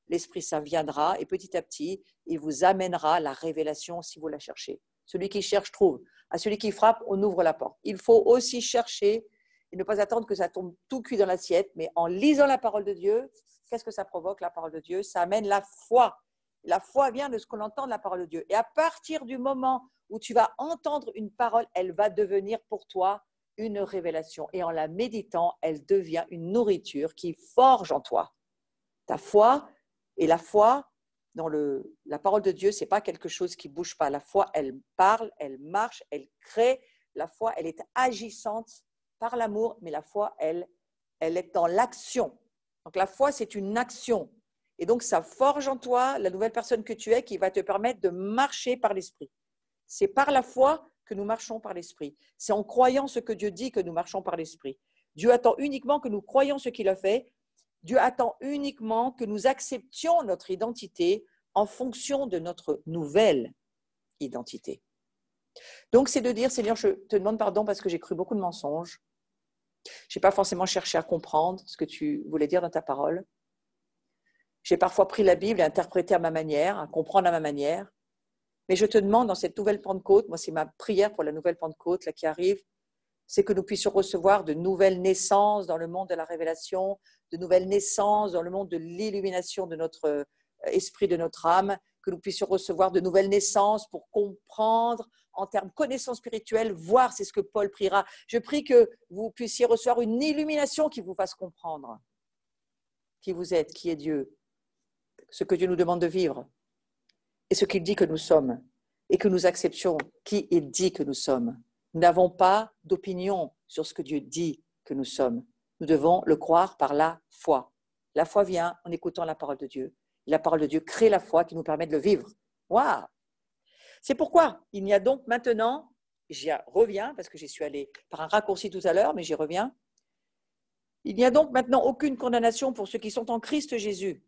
l'Esprit Saint viendra et petit à petit, il vous amènera la révélation si vous la cherchez. Celui qui cherche trouve. À celui qui frappe, on ouvre la porte. Il faut aussi chercher et ne pas attendre que ça tombe tout cuit dans l'assiette, mais en lisant la parole de Dieu, qu'est-ce que ça provoque, la parole de Dieu? Ça amène la foi. La foi vient de ce qu'on entend de la parole de Dieu. Et à partir du moment où tu vas entendre une parole, elle va devenir pour toi une révélation. Et en la méditant, elle devient une nourriture qui forge en toi. Ta foi, et la foi dans la parole de Dieu, ce n'est pas quelque chose qui ne bouge pas. La foi, elle parle, elle marche, elle crée. La foi, elle est agissante par l'amour, mais la foi, elle est dans l'action. Donc la foi, c'est une action. Et donc, ça forge en toi la nouvelle personne que tu es qui va te permettre de marcher par l'Esprit. C'est par la foi que nous marchons par l'Esprit. C'est en croyant ce que Dieu dit que nous marchons par l'Esprit. Dieu attend uniquement que nous croyions ce qu'il a fait. Dieu attend uniquement que nous acceptions notre identité en fonction de notre nouvelle identité. Donc, c'est de dire, Seigneur, je te demande pardon parce que j'ai cru beaucoup de mensonges. Je n'ai pas forcément cherché à comprendre ce que tu voulais dire dans ta parole. J'ai parfois pris la Bible et interprété à ma manière, à comprendre à ma manière. Mais je te demande dans cette nouvelle Pentecôte, moi c'est ma prière pour la nouvelle Pentecôte là, qui arrive, c'est que nous puissions recevoir de nouvelles naissances dans le monde de la révélation, de nouvelles naissances dans le monde de l'illumination de notre esprit, de notre âme, que nous puissions recevoir de nouvelles naissances pour comprendre en termes de connaissance spirituelle, voir, c'est ce que Paul priera. Je prie que vous puissiez recevoir une illumination qui vous fasse comprendre qui vous êtes, qui est Dieu, ce que Dieu nous demande de vivre et ce qu'il dit que nous sommes et que nous acceptions qui il dit que nous sommes. Nous n'avons pas d'opinion sur ce que Dieu dit que nous sommes. Nous devons le croire par la foi. La foi vient en écoutant la parole de Dieu. La parole de Dieu crée la foi qui nous permet de le vivre. Waouh! C'est pourquoi il n'y a donc maintenant, j'y reviens parce que j'y suis allée par un raccourci tout à l'heure, mais j'y reviens. Il n'y a donc maintenant aucune condamnation pour ceux qui sont en Christ Jésus.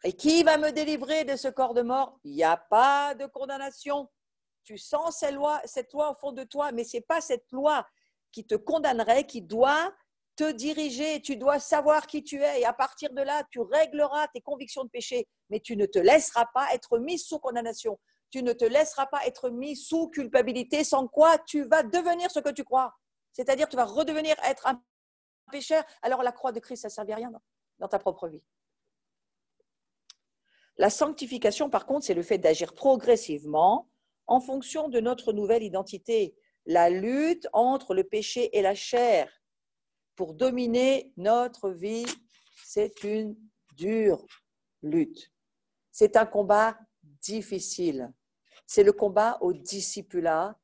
Et qui va me délivrer de ce corps de mort? Il n'y a pas de condamnation. Tu sens cette loi au fond de toi, mais ce n'est pas cette loi qui te condamnerait, qui doit te diriger. Tu dois savoir qui tu es et à partir de là, tu régleras tes convictions de péché, mais tu ne te laisseras pas être mis sous condamnation. Tu ne te laisseras pas être mis sous culpabilité, sans quoi tu vas devenir ce que tu crois. C'est-à-dire, tu vas redevenir être un pécheur. Alors la croix de Christ, ça ne servait à rien dans ta propre vie. La sanctification, par contre, c'est le fait d'agir progressivement en fonction de notre nouvelle identité. La lutte entre le péché et la chair pour dominer notre vie, c'est une dure lutte. C'est un combat difficile. C'est le combat au discipulat.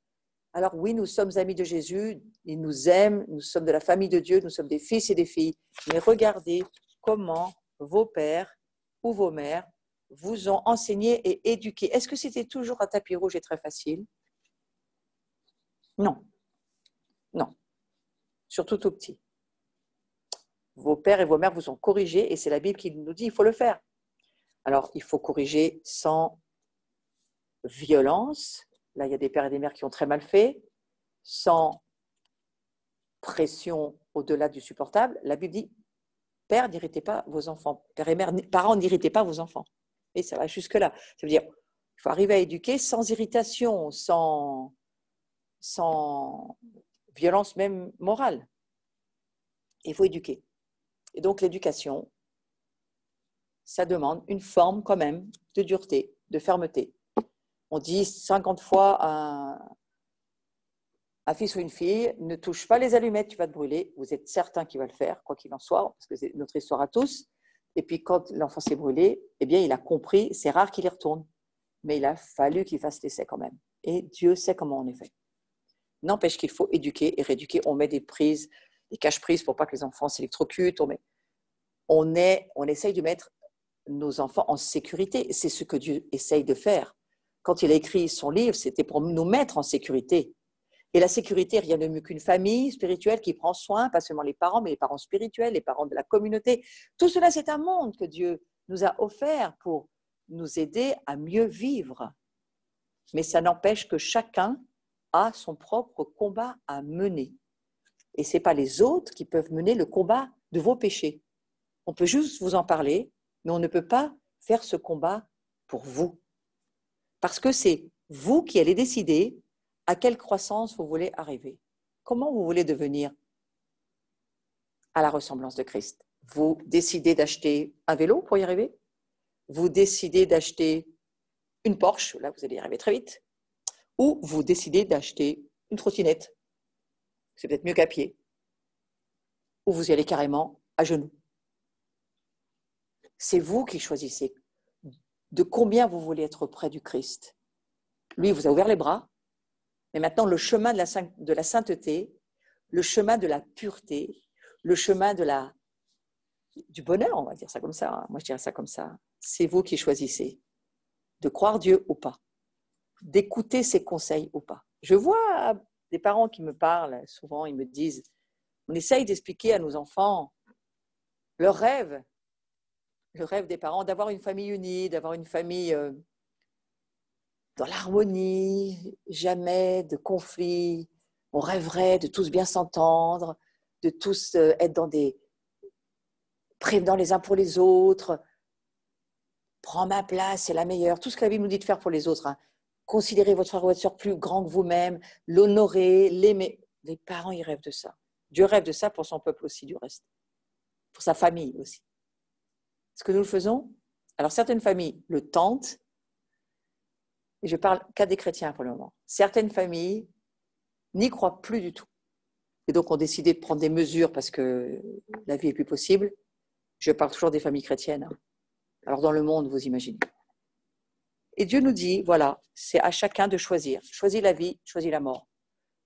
Alors oui, nous sommes amis de Jésus, il nous aime, nous sommes de la famille de Dieu, nous sommes des fils et des filles. Mais regardez comment vos pères ou vos mères vous ont enseigné et éduqué. Est-ce que c'était toujours un tapis rouge et très facile? Non, non, surtout tout petit. Vos pères et vos mères vous ont corrigé et c'est la Bible qui nous dit qu'il faut le faire. Alors, il faut corriger sans violence. Là, il y a des pères et des mères qui ont très mal fait. Sans pression au-delà du supportable. La Bible dit, père, n'irritez pas vos enfants. Père et mère, parents, n'irritez pas vos enfants. Et ça va jusque-là. Ça veut dire, il faut arriver à éduquer sans irritation, sans violence même morale. Il faut éduquer. Et donc, l'éducation, ça demande une forme quand même de dureté, de fermeté. On dit 50 fois à un fils ou une fille, ne touche pas les allumettes, tu vas te brûler. Vous êtes certain qu'il va le faire, quoi qu'il en soit, parce que c'est notre histoire à tous. Et puis, quand l'enfant s'est brûlé, eh bien, il a compris, c'est rare qu'il y retourne. Mais il a fallu qu'il fasse l'essai quand même. Et Dieu sait comment on est fait. N'empêche qu'il faut éduquer et rééduquer. On met des prises, des cache-prises pour pas que les enfants s'électrocutent. On essaye de mettre nos enfants en sécurité. C'est ce que Dieu essaye de faire. Quand il a écrit son livre, c'était pour nous mettre en sécurité. Et la sécurité, rien de mieux qu'une famille spirituelle qui prend soin, pas seulement les parents, mais les parents spirituels, les parents de la communauté. Tout cela, c'est un monde que Dieu nous a offert pour nous aider à mieux vivre. Mais ça n'empêche que chacun a son propre combat à mener. Et ce n'est pas les autres qui peuvent mener le combat de vos péchés. On peut juste vous en parler, mais on ne peut pas faire ce combat pour vous. Parce que c'est vous qui allez décider à quelle croissance vous voulez arriver. Comment vous voulez devenir à la ressemblance de Christ? Vous décidez d'acheter un vélo pour y arriver? Vous décidez d'acheter une Porsche, là vous allez y arriver très vite. Ou vous décidez d'acheter une trottinette. C'est peut-être mieux qu'à pied. Ou vous y allez carrément à genoux. C'est vous qui choisissez de combien vous voulez être près du Christ. Lui, il vous a ouvert les bras. Mais maintenant, le chemin de la sainteté, le chemin de la pureté, le chemin du bonheur, on va dire ça comme ça, moi je dirais ça comme ça, c'est vous qui choisissez de croire Dieu ou pas, d'écouter ses conseils ou pas. Je vois des parents qui me parlent, souvent ils me disent, on essaye d'expliquer à nos enfants le rêve des parents, d'avoir une famille unie, d'avoir une famille dans l'harmonie, jamais de conflit. On rêverait de tous bien s'entendre, de tous être prévenant les uns pour les autres. Prends ma place, c'est la meilleure. Tout ce que la Bible nous dit de faire pour les autres. Hein. Considérez votre frère ou votre soeur plus grand que vous-même, l'honorer, l'aimer. Les parents, ils rêvent de ça. Dieu rêve de ça pour son peuple aussi, du reste. Pour sa famille aussi. Ce que nous le faisons, alors certaines familles le tentent, et je parle qu'à des chrétiens pour le moment. Certaines familles n'y croient plus du tout. Et donc ont décidé de prendre des mesures parce que la vie est plus possible. Je parle toujours des familles chrétiennes. Hein. Alors dans le monde, vous imaginez. Et Dieu nous dit, voilà, c'est à chacun de choisir. Choisis la vie, choisis la mort.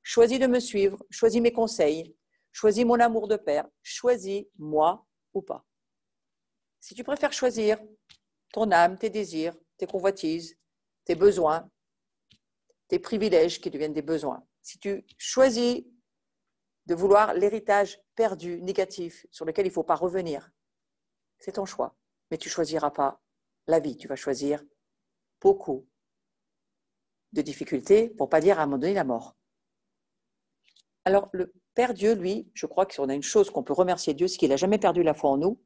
Choisis de me suivre, choisis mes conseils, choisis mon amour de père, choisis moi ou pas. Si tu préfères choisir ton âme, tes désirs, tes convoitises, tes besoins, tes privilèges qui deviennent des besoins, si tu choisis de vouloir l'héritage perdu, négatif, sur lequel il ne faut pas revenir, c'est ton choix. Mais tu ne choisiras pas la vie, tu vas choisir beaucoup de difficultés, pour ne pas dire à un moment donné la mort. Alors, le Père Dieu, lui, je crois que si on a une chose qu'on peut remercier Dieu, c'est qu'il n'a jamais perdu la foi en nous,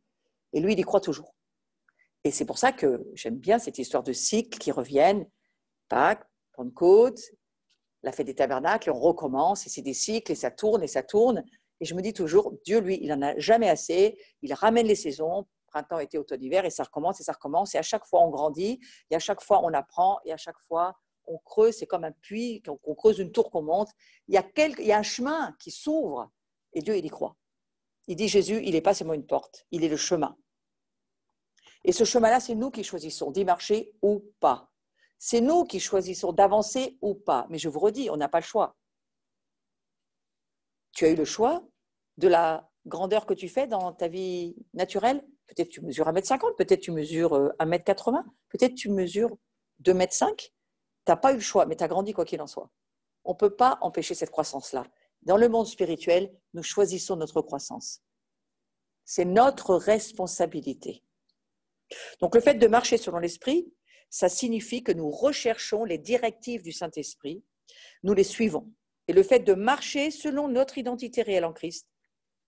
et lui, il y croit toujours. Et c'est pour ça que j'aime bien cette histoire de cycles qui reviennent, Pâques, Pentecôte, la fête des tabernacles, et on recommence, et c'est des cycles, et ça tourne, et je me dis toujours, Dieu, lui, il n'en a jamais assez, il ramène les saisons, printemps, été, automne, hiver, et ça recommence, et à chaque fois on grandit, et à chaque fois on apprend, et à chaque fois on creuse, c'est comme un puits, on creuse une tour qu'on monte, il y a un chemin qui s'ouvre, et Dieu, il y croit. Il dit, Jésus, il n'est pas seulement une porte, il est le chemin. Et ce chemin-là, c'est nous qui choisissons d'y marcher ou pas. C'est nous qui choisissons d'avancer ou pas. Mais je vous redis, on n'a pas le choix. Tu as eu le choix de la grandeur que tu fais dans ta vie naturelle. Peut-être tu mesures 1,50 m, peut-être tu mesures 1,80 m, peut-être tu mesures 2,5 m. Tu n'as pas eu le choix, mais tu as grandi quoi qu'il en soit. On ne peut pas empêcher cette croissance-là. Dans le monde spirituel, nous choisissons notre croissance. C'est notre responsabilité. Donc le fait de marcher selon l'Esprit, ça signifie que nous recherchons les directives du Saint-Esprit, nous les suivons. Et le fait de marcher selon notre identité réelle en Christ,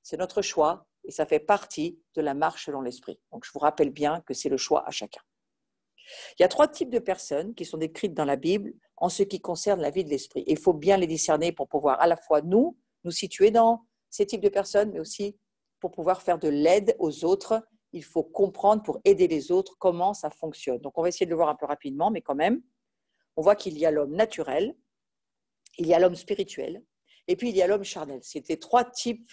c'est notre choix et ça fait partie de la marche selon l'Esprit. Donc je vous rappelle bien que c'est le choix à chacun. Il y a 3 types de personnes qui sont décrites dans la Bible en ce qui concerne la vie de l'Esprit. Et il faut bien les discerner pour pouvoir à la fois nous situer dans ces types de personnes, mais aussi pour pouvoir faire de l'aide aux autres. Il faut comprendre pour aider les autres comment ça fonctionne. Donc on va essayer de le voir un peu rapidement, mais quand même, on voit qu'il y a l'homme naturel, il y a l'homme spirituel, et puis il y a l'homme charnel. C'était 3 types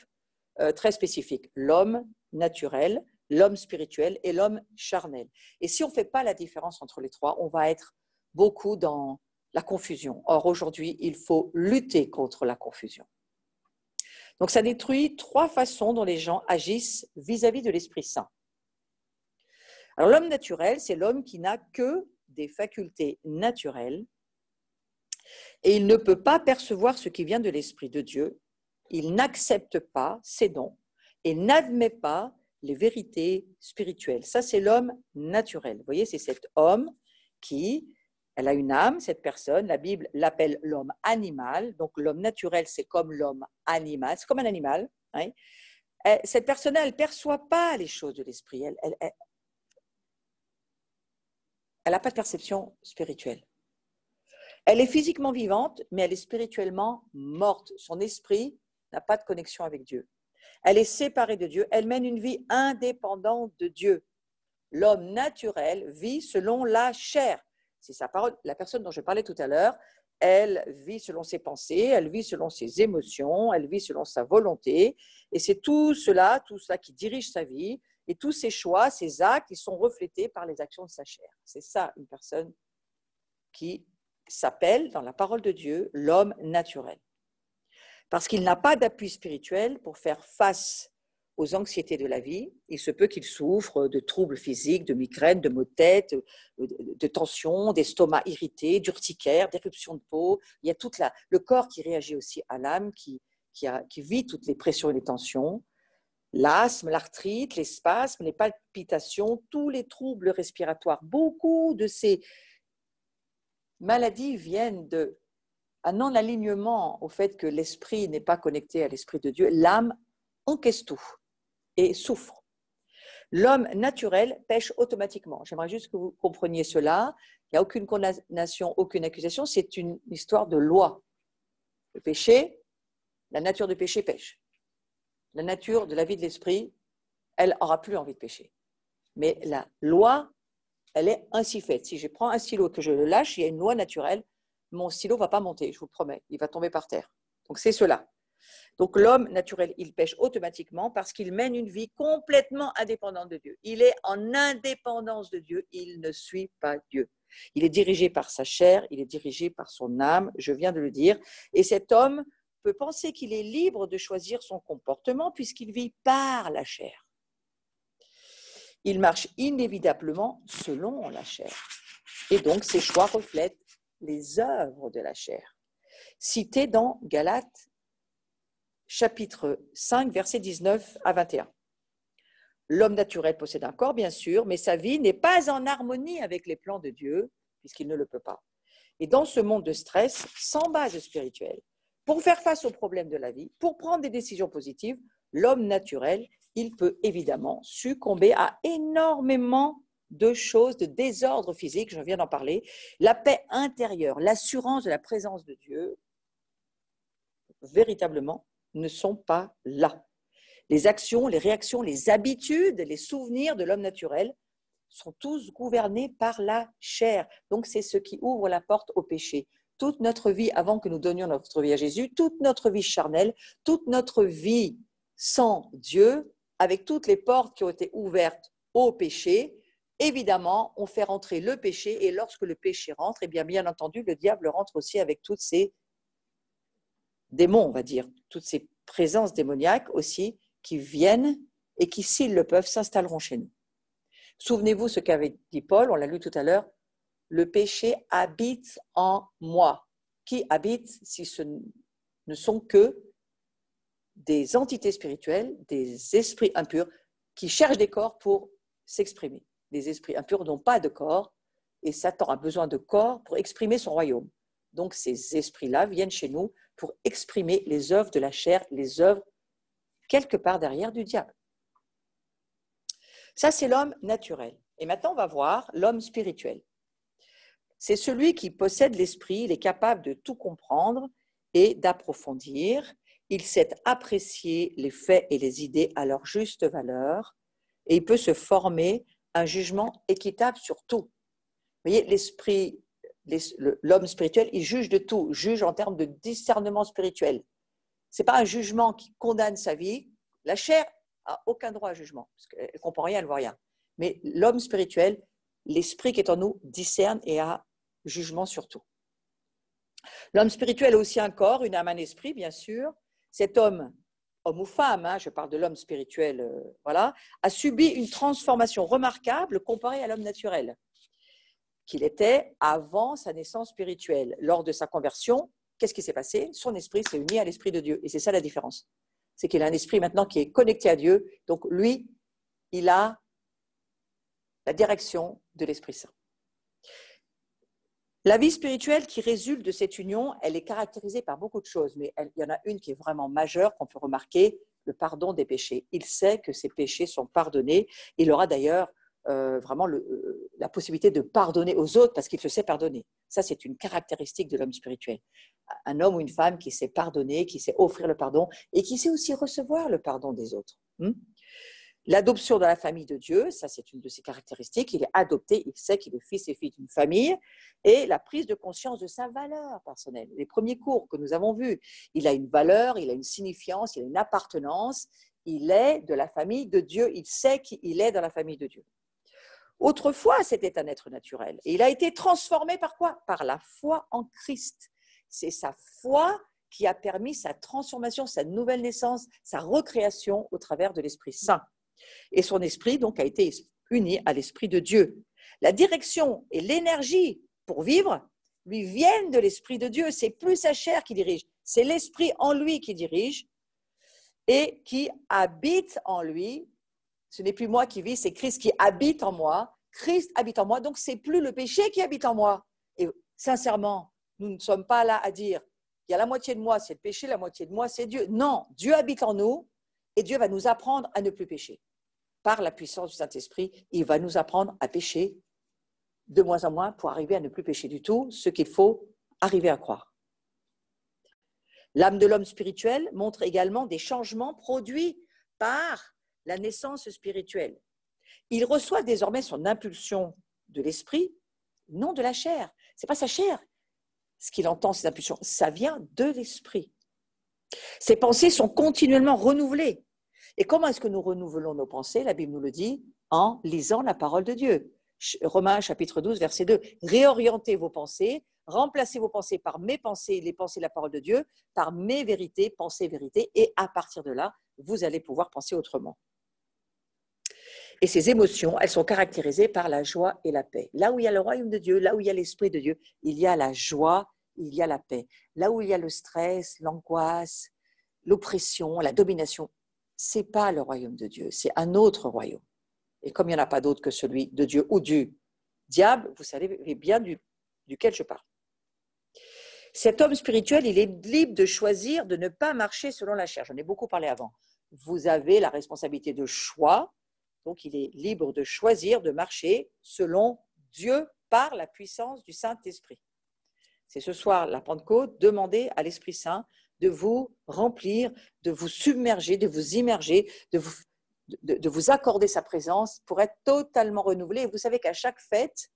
très spécifiques. L'homme naturel, l'homme spirituel et l'homme charnel. Et si on ne fait pas la différence entre les 3, on va être beaucoup dans la confusion. Or, aujourd'hui, il faut lutter contre la confusion. Donc, ça détruit 3 façons dont les gens agissent vis-à-vis de l'Esprit Saint. Alors, l'homme naturel, c'est l'homme qui n'a que des facultés naturelles et il ne peut pas percevoir ce qui vient de l'Esprit de Dieu. Il n'accepte pas ses dons et n'admet pas les vérités spirituelles. Ça, c'est l'homme naturel. Vous voyez, c'est cet homme qui, elle a une âme, cette personne. La Bible l'appelle l'homme animal. Donc, l'homme naturel, c'est comme l'homme animal. C'est comme un animal. Hein. Cette personne-là, elle ne perçoit pas les choses de l'esprit. Elle n'a pas de perception spirituelle. Elle est physiquement vivante, mais elle est spirituellement morte. Son esprit n'a pas de connexion avec Dieu. Elle est séparée de Dieu. Elle mène une vie indépendante de Dieu. L'homme naturel vit selon la chair. C'est sa parole. La personne dont je parlais tout à l'heure, elle vit selon ses pensées, elle vit selon ses émotions, elle vit selon sa volonté. Et c'est tout cela qui dirige sa vie. Et tous ses choix, ses actes, ils sont reflétés par les actions de sa chair. C'est ça une personne qui s'appelle, dans la parole de Dieu, l'homme naturel. Parce qu'il n'a pas d'appui spirituel pour faire face aux anxiétés de la vie. Il se peut qu'il souffre de troubles physiques, de migraines, de maux de tête, de tensions, d'estomac irrité, d'urticaire, d'éruptions de peau. Il y a tout le corps qui réagit aussi à l'âme, qui vit toutes les pressions et les tensions. L'asthme, l'arthrite, les spasmes, les palpitations, tous les troubles respiratoires. Beaucoup de ces maladies viennent d'un non-alignement au fait que l'esprit n'est pas connecté à l'esprit de Dieu. L'âme encaisse tout et souffre. L'homme naturel pêche automatiquement. J'aimerais juste que vous compreniez cela. Il n'y a aucune condamnation, aucune accusation. C'est une histoire de loi. Le péché, la nature du péché pêche. La nature de la vie de l'esprit, elle n'aura plus envie de pécher. Mais la loi, elle est ainsi faite. Si je prends un stylo et que je le lâche, il y a une loi naturelle. Mon stylo ne va pas monter, je vous le promets. Il va tomber par terre. Donc c'est cela. Donc l'homme naturel, il pêche automatiquement parce qu'il mène une vie complètement indépendante de Dieu. Il est en indépendance de Dieu, il ne suit pas Dieu. Il est dirigé par sa chair, il est dirigé par son âme, je viens de le dire. Et cet homme peut penser qu'il est libre de choisir son comportement puisqu'il vit par la chair. Il marche inévitablement selon la chair. Et donc ses choix reflètent les œuvres de la chair. Cité dans Galates chapitre 5, versets 19 à 21. L'homme naturel possède un corps, bien sûr, mais sa vie n'est pas en harmonie avec les plans de Dieu, puisqu'il ne le peut pas. Et dans ce monde de stress, sans base spirituelle, pour faire face aux problèmes de la vie, pour prendre des décisions positives, l'homme naturel, il peut évidemment succomber à énormément de choses, de désordres physiques, je viens d'en parler, la paix intérieure, l'assurance de la présence de Dieu, véritablement, ne sont pas là. Les actions, les réactions, les habitudes, les souvenirs de l'homme naturel sont tous gouvernés par la chair. Donc, c'est ce qui ouvre la porte au péché. Toute notre vie, avant que nous donnions notre vie à Jésus, toute notre vie charnelle, toute notre vie sans Dieu, avec toutes les portes qui ont été ouvertes au péché, évidemment, on fait rentrer le péché. Et lorsque le péché rentre, eh bien entendu, le diable rentre aussi avec toutes ces démons, on va dire, toutes ces présences démoniaques aussi qui viennent et qui, s'ils le peuvent, s'installeront chez nous. Souvenez-vous ce qu'avait dit Paul, on l'a lu tout à l'heure, le péché habite en moi. Qui habite si ce ne sont que des entités spirituelles, des esprits impurs qui cherchent des corps pour s'exprimer. Les esprits impurs n'ont pas de corps et Satan a besoin de corps pour exprimer son royaume. Donc ces esprits-là viennent chez nous pour exprimer les œuvres de la chair, les œuvres quelque part derrière du diable. Ça, c'est l'homme naturel. Et maintenant, on va voir l'homme spirituel. C'est celui qui possède l'esprit, il est capable de tout comprendre et d'approfondir. Il sait apprécier les faits et les idées à leur juste valeur et il peut se former un jugement équitable sur tout. Vous voyez, l'homme spirituel, il juge de tout, juge en termes de discernement spirituel. Ce n'est pas un jugement qui condamne sa vie. La chair n'a aucun droit à jugement, parce qu'elle ne comprend rien, elle ne voit rien. Mais l'homme spirituel, l'esprit qui est en nous, discerne et a jugement sur tout. L'homme spirituel a aussi un corps, une âme, un esprit, bien sûr. Cet homme ou femme, je parle de l'homme spirituel, voilà, a subi une transformation remarquable comparée à l'homme naturel qu'il était avant sa naissance spirituelle. Lors de sa conversion, qu'est-ce qui s'est passé? Son esprit s'est uni à l'esprit de Dieu. Et c'est ça la différence. C'est qu'il a un esprit maintenant qui est connecté à Dieu. Donc lui, il a la direction de l'Esprit Saint. La vie spirituelle qui résulte de cette union, elle est caractérisée par beaucoup de choses, mais il y en a une qui est vraiment majeure, qu'on peut remarquer, le pardon des péchés. Il sait que ses péchés sont pardonnés. Il aura d'ailleurs vraiment la possibilité de pardonner aux autres parce qu'il se sait pardonner. Ça, c'est une caractéristique de l'homme spirituel. Un homme ou une femme qui sait pardonner, qui sait offrir le pardon et qui sait aussi recevoir le pardon des autres. L'adoption dans la famille de Dieu, ça c'est une de ses caractéristiques, il est adopté, il sait qu'il est fils et fille d'une famille, et la prise de conscience de sa valeur personnelle. Les premiers cours que nous avons vus, il a une valeur, il a une signifiance, il a une appartenance, il est de la famille de Dieu, il sait qu'il est dans la famille de Dieu. Autrefois, c'était un être naturel, et il a été transformé par quoi? Par la foi en Christ. C'est sa foi qui a permis sa transformation, sa nouvelle naissance, sa recréation au travers de l'Esprit Saint. Et son esprit, donc, a été uni à l'esprit de Dieu. La direction et l'énergie pour vivre lui viennent de l'esprit de Dieu. C'est plus sa chair qui dirige, c'est l'esprit en lui qui dirige et qui habite en lui. Ce n'est plus moi qui vis, c'est Christ qui habite en moi. Christ habite en moi, donc c'est plus le péché qui habite en moi. Et sincèrement, nous ne sommes pas là à dire, il y a la moitié de moi, c'est le péché, la moitié de moi, c'est Dieu. Non, Dieu habite en nous et Dieu va nous apprendre à ne plus pécher. Par la puissance du Saint-Esprit, il va nous apprendre à pécher de moins en moins pour arriver à ne plus pécher du tout, ce qu'il faut arriver à croire. L'âme de l'homme spirituel montre également des changements produits par la naissance spirituelle. Il reçoit désormais son impulsion de l'esprit, non de la chair. Ce n'est pas sa chair, ce qu'il entend, ses impulsions, ça vient de l'esprit. Ses pensées sont continuellement renouvelées. Et comment est-ce que nous renouvelons nos pensées? La Bible nous le dit en lisant la parole de Dieu. Romains chapitre 12, verset 2. Réorientez vos pensées, remplacez vos pensées par mes pensées, les pensées de la parole de Dieu, par mes vérités, pensées, vérités, et à partir de là, vous allez pouvoir penser autrement. Et ces émotions, elles sont caractérisées par la joie et la paix. Là où il y a le royaume de Dieu, là où il y a l'esprit de Dieu, il y a la joie, il y a la paix. Là où il y a le stress, l'angoisse, l'oppression, la domination, ce n'est pas le royaume de Dieu, c'est un autre royaume. Et comme il n'y en a pas d'autre que celui de Dieu ou du diable, vous savez bien duquel je parle. Cet homme spirituel, il est libre de choisir de ne pas marcher selon la chair. J'en ai beaucoup parlé avant. Vous avez la responsabilité de choix, donc il est libre de choisir de marcher selon Dieu par la puissance du Saint-Esprit. C'est ce soir la Pentecôte, demandez à l'Esprit Saint de vous remplir, de vous submerger, de vous immerger, de vous accorder sa présence pour être totalement renouvelé. Et vous savez qu'à chaque fête,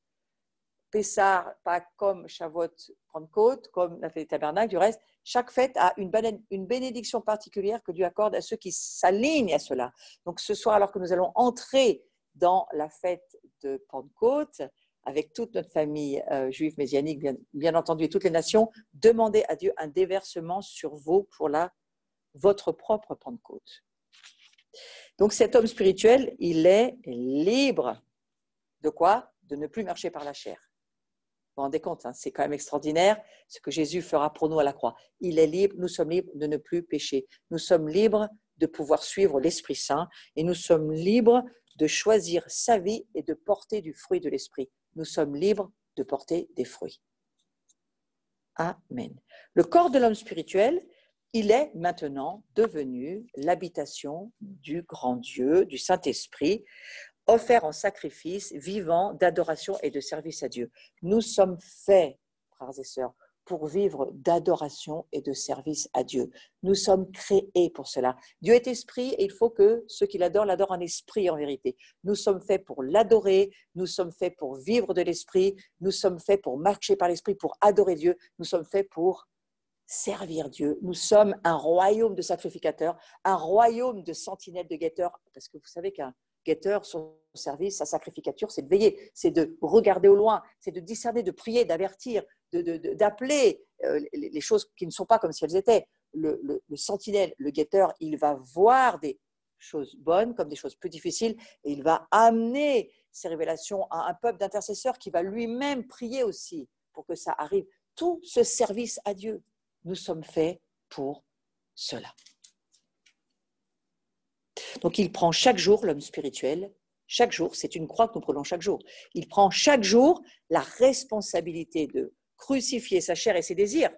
Pessah, Pâques, comme Shavuot, Pentecôte, comme la fête des tabernacles, du reste, chaque fête a une bénédiction particulière que Dieu accorde à ceux qui s'alignent à cela. Donc ce soir, alors que nous allons entrer dans la fête de Pentecôte, avec toute notre famille juive messianique, bien entendu, et toutes les nations, demandez à Dieu un déversement sur vous pour votre propre Pentecôte. Donc cet homme spirituel, il est libre de quoi? De ne plus marcher par la chair. Vous vous rendez compte, hein, c'est quand même extraordinaire ce que Jésus fera pour nous à la croix. Il est libre, nous sommes libres de ne plus pécher. Nous sommes libres de pouvoir suivre l'Esprit Saint et nous sommes libres de choisir sa vie et de porter du fruit de l'Esprit. Nous sommes libres de porter des fruits. Amen. Le corps de l'homme spirituel, il est maintenant devenu l'habitation du grand Dieu, du Saint-Esprit, offert en sacrifice vivant d'adoration et de service à Dieu. Nous sommes faits, frères et sœurs, pour vivre d'adoration et de service à Dieu. Nous sommes créés pour cela. Dieu est esprit et il faut que ceux qui l'adorent en esprit en vérité. Nous sommes faits pour l'adorer, nous sommes faits pour vivre de l'esprit, nous sommes faits pour marcher par l'esprit, pour adorer Dieu, nous sommes faits pour servir Dieu. Nous sommes un royaume de sacrificateurs, un royaume de sentinelles, de guetteurs, parce que vous savez qu'un guetteur, son service, sa sacrificature, c'est de veiller, c'est de regarder au loin, c'est de discerner, de prier, d'avertir, d'appeler les choses qui ne sont pas comme si elles étaient. Le sentinelle, le guetteur, il va voir des choses bonnes comme des choses plus difficiles et il va amener ces révélations à un peuple d'intercesseurs qui va lui-même prier aussi pour que ça arrive. Tout ce service à Dieu, nous sommes faits pour cela. Donc il prend chaque jour, l'homme spirituel, chaque jour, c'est une croix que nous prenons chaque jour, il prend chaque jour la responsabilité de crucifier sa chair et ses désirs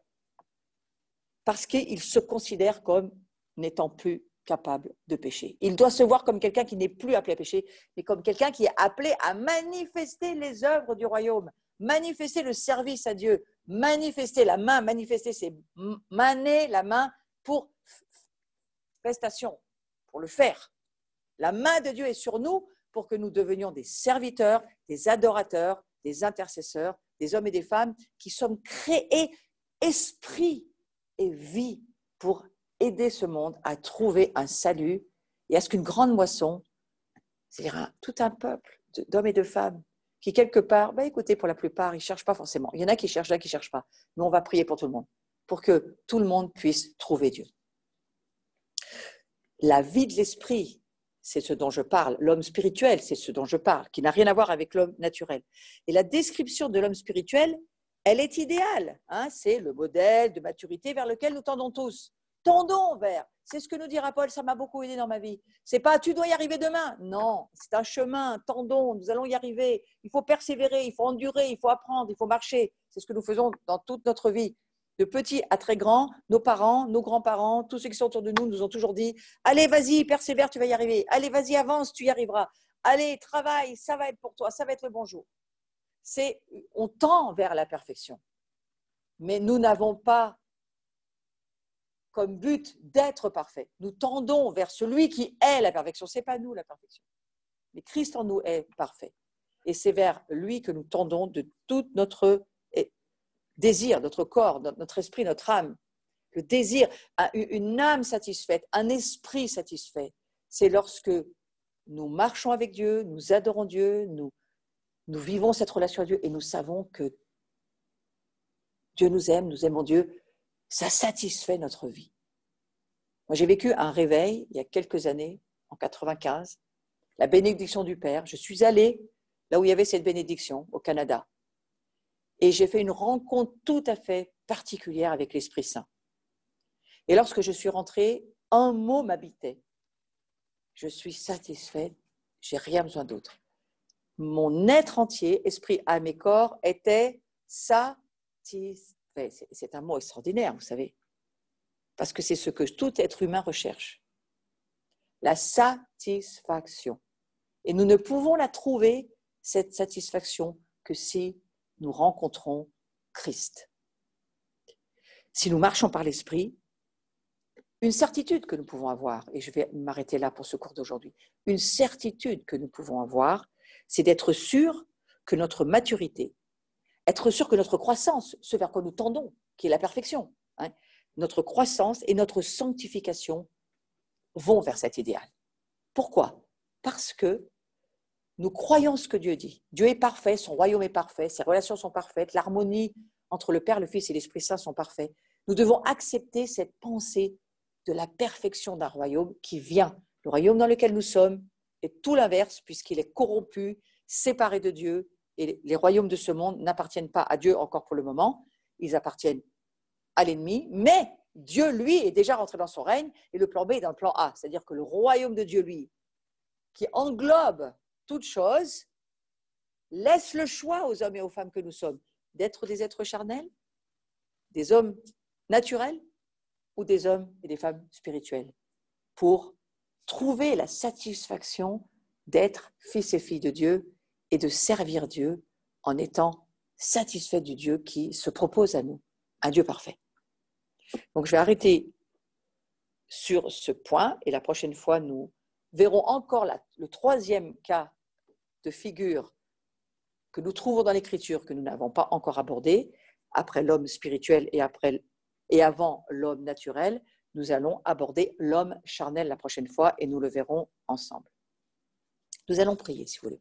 parce qu'il se considère comme n'étant plus capable de pécher. Il doit se voir comme quelqu'un qui n'est plus appelé à pécher, mais comme quelqu'un qui est appelé à manifester les œuvres du royaume, manifester le service à Dieu, manifester la main, manifester c'est maner la main pour prestation, pour le faire. La main de Dieu est sur nous pour que nous devenions des serviteurs, des adorateurs, des intercesseurs, des hommes et des femmes qui sommes créés esprit et vie pour aider ce monde à trouver un salut et à ce qu'une grande moisson, c'est-à-dire tout un peuple d'hommes et de femmes qui quelque part, écoutez, pour la plupart, ils ne cherchent pas forcément. Il y en a qui cherchent, là qui ne cherchent pas. Mais on va prier pour tout le monde, pour que tout le monde puisse trouver Dieu. La vie de l'esprit, c'est ce dont je parle. L'homme spirituel, c'est ce dont je parle, qui n'a rien à voir avec l'homme naturel. Et la description de l'homme spirituel, elle est idéale. Hein, c'est le modèle de maturité vers lequel nous tendons tous. Tendons vers. C'est ce que nous dira Paul, ça m'a beaucoup aidé dans ma vie. C'est pas tu dois y arriver demain. Non, c'est un chemin. Tendons, nous allons y arriver. Il faut persévérer, il faut endurer, il faut apprendre, il faut marcher. C'est ce que nous faisons dans toute notre vie. De petit à très grand, nos parents, nos grands-parents, tous ceux qui sont autour de nous nous ont toujours dit « Allez, vas-y, persévère, tu vas y arriver. Allez, vas-y, avance, tu y arriveras. Allez, travaille, ça va être pour toi, ça va être le bon jour. » On tend vers la perfection. Mais nous n'avons pas comme but d'être parfait. Nous tendons vers celui qui est la perfection. Ce n'est pas nous la perfection. Mais Christ en nous est parfait. Et c'est vers lui que nous tendons de toute notre désir, notre corps, notre esprit, notre âme. Le désir, une âme satisfaite, un esprit satisfait. C'est lorsque nous marchons avec Dieu, nous adorons Dieu, nous vivons cette relation à Dieu et nous savons que Dieu nous aime, nous aimons Dieu. Ça satisfait notre vie. Moi, j'ai vécu un réveil il y a quelques années, en 95, la bénédiction du Père. Je suis allée là où il y avait cette bénédiction, au Canada. Et j'ai fait une rencontre tout à fait particulière avec l'Esprit Saint. Et lorsque je suis rentrée, un mot m'habitait. Je suis satisfaite, je n'ai rien besoin d'autre. Mon être entier, esprit, âme et corps, était satisfait. C'est un mot extraordinaire, vous savez, parce que c'est ce que tout être humain recherche. La satisfaction. Et nous ne pouvons la trouver, cette satisfaction, que si nous rencontrons Christ. Si nous marchons par l'Esprit, une certitude que nous pouvons avoir, et je vais m'arrêter là pour ce cours d'aujourd'hui, une certitude que nous pouvons avoir, c'est d'être sûr que notre maturité, être sûr que notre croissance, ce vers quoi nous tendons, qui est la perfection, hein, notre croissance et notre sanctification vont vers cet idéal. Pourquoi ? Parce que nous croyons ce que Dieu dit. Dieu est parfait, son royaume est parfait, ses relations sont parfaites, l'harmonie entre le Père, le Fils et l'Esprit Saint sont parfaits. Nous devons accepter cette pensée de la perfection d'un royaume qui vient Le royaume dans lequel nous sommes est tout l'inverse, puisqu'il est corrompu, séparé de Dieu, et les royaumes de ce monde n'appartiennent pas à Dieu encore pour le moment, ils appartiennent à l'ennemi, mais Dieu, lui, est déjà rentré dans son règne, et le plan B est dans le plan A, c'est-à-dire que le royaume de Dieu, lui, qui englobe toute chose, laisse le choix aux hommes et aux femmes que nous sommes d'être des êtres charnels, des hommes naturels ou des hommes et des femmes spirituels, pour trouver la satisfaction d'être fils et filles de Dieu et de servir Dieu en étant satisfait du Dieu qui se propose à nous, un Dieu parfait. Donc je vais arrêter sur ce point et la prochaine fois nous verrons encore le troisième cas de figure que nous trouvons dans l'Écriture que nous n'avons pas encore abordé, après l'homme spirituel et avant l'homme naturel. Nous allons aborder l'homme charnel la prochaine fois et nous le verrons ensemble. Nous allons prier, si vous voulez.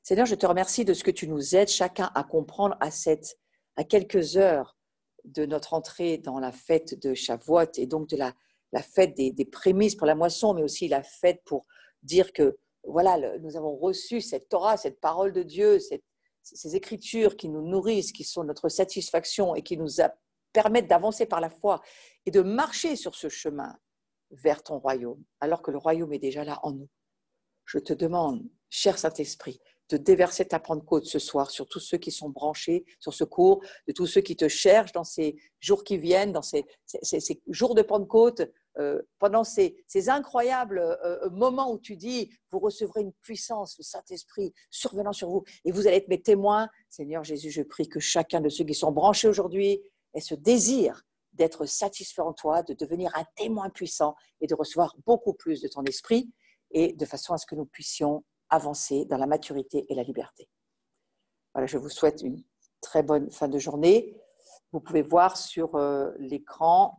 Seigneur, je te remercie de ce que tu nous aides chacun à comprendre à quelques heures de notre entrée dans la fête de Shavuot et donc de la fête des prémices pour la moisson, mais aussi la fête pour dire que voilà, nous avons reçu cette Torah, cette parole de Dieu, ces écritures qui nous nourrissent, qui sont notre satisfaction et qui nous permettent d'avancer par la foi et de marcher sur ce chemin vers ton royaume, alors que le royaume est déjà là en nous. Je te demande, cher Saint-Esprit, de déverser ta Pentecôte ce soir sur tous ceux qui sont branchés sur ce cours, de tous ceux qui te cherchent dans ces jours qui viennent, dans ces jours de Pentecôte, pendant ces incroyables moments où tu dis, vous recevrez une puissance, le Saint-Esprit survenant sur vous et vous allez être mes témoins. Seigneur Jésus, je prie que chacun de ceux qui sont branchés aujourd'hui ait ce désir d'être satisfait en toi, de devenir un témoin puissant et de recevoir beaucoup plus de ton esprit et de façon à ce que nous puissions avancer dans la maturité et la liberté. Voilà, je vous souhaite une très bonne fin de journée. Vous pouvez voir sur l'écran,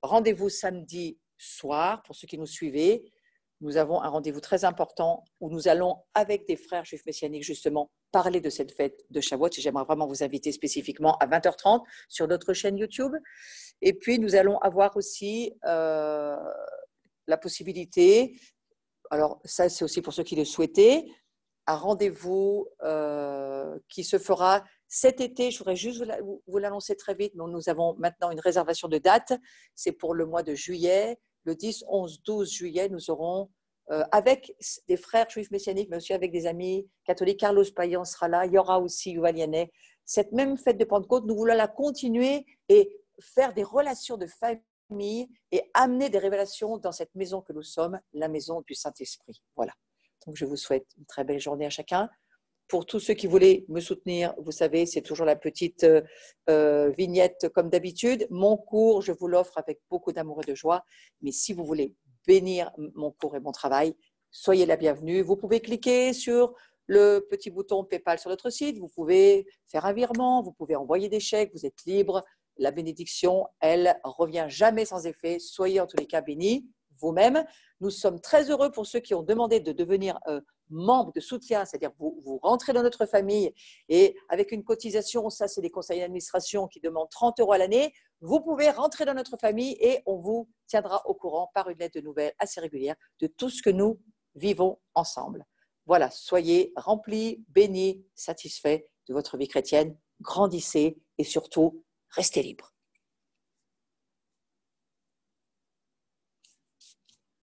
rendez-vous samedi soir pour ceux qui nous suivez. Nous avons un rendez-vous très important où nous allons, avec des frères juifs messianiques, justement, parler de cette fête de Shavuot. J'aimerais vraiment vous inviter spécifiquement à 20h30 sur notre chaîne YouTube. Et puis, nous allons avoir aussi la possibilité, alors ça c'est aussi pour ceux qui le souhaitaient, un rendez-vous qui se fera cet été. Je voudrais juste vous l'annoncer très vite. Nous avons maintenant une réservation de date. C'est pour le mois de juillet. Le 10, 11, 12 juillet, nous aurons, avec des frères juifs messianiques, mais aussi avec des amis catholiques, Carlos Payan sera là, il y aura aussi Yuval Yanet. Cette même fête de Pentecôte, nous voulons la continuer et faire des relations de famille et amener des révélations dans cette maison que nous sommes, la maison du Saint-Esprit. Voilà. Donc, je vous souhaite une très belle journée à chacun. Pour tous ceux qui voulaient me soutenir, vous savez, c'est toujours la petite vignette comme d'habitude. Mon cours, je vous l'offre avec beaucoup d'amour et de joie. Mais si vous voulez bénir mon cours et mon travail, soyez la bienvenue. Vous pouvez cliquer sur le petit bouton PayPal sur notre site. Vous pouvez faire un virement, vous pouvez envoyer des chèques, vous êtes libre. La bénédiction, elle revient jamais sans effet. Soyez en tous les cas bénis vous-même. Nous sommes très heureux pour ceux qui ont demandé de devenir membres de soutien, c'est-à-dire vous rentrez dans notre famille et avec une cotisation, ça c'est des conseils d'administration qui demandent 30 € à l'année, vous pouvez rentrer dans notre famille et on vous tiendra au courant par une lettre de nouvelles assez régulière de tout ce que nous vivons ensemble. Voilà, soyez remplis, bénis, satisfaits de votre vie chrétienne, grandissez et surtout, restez libres.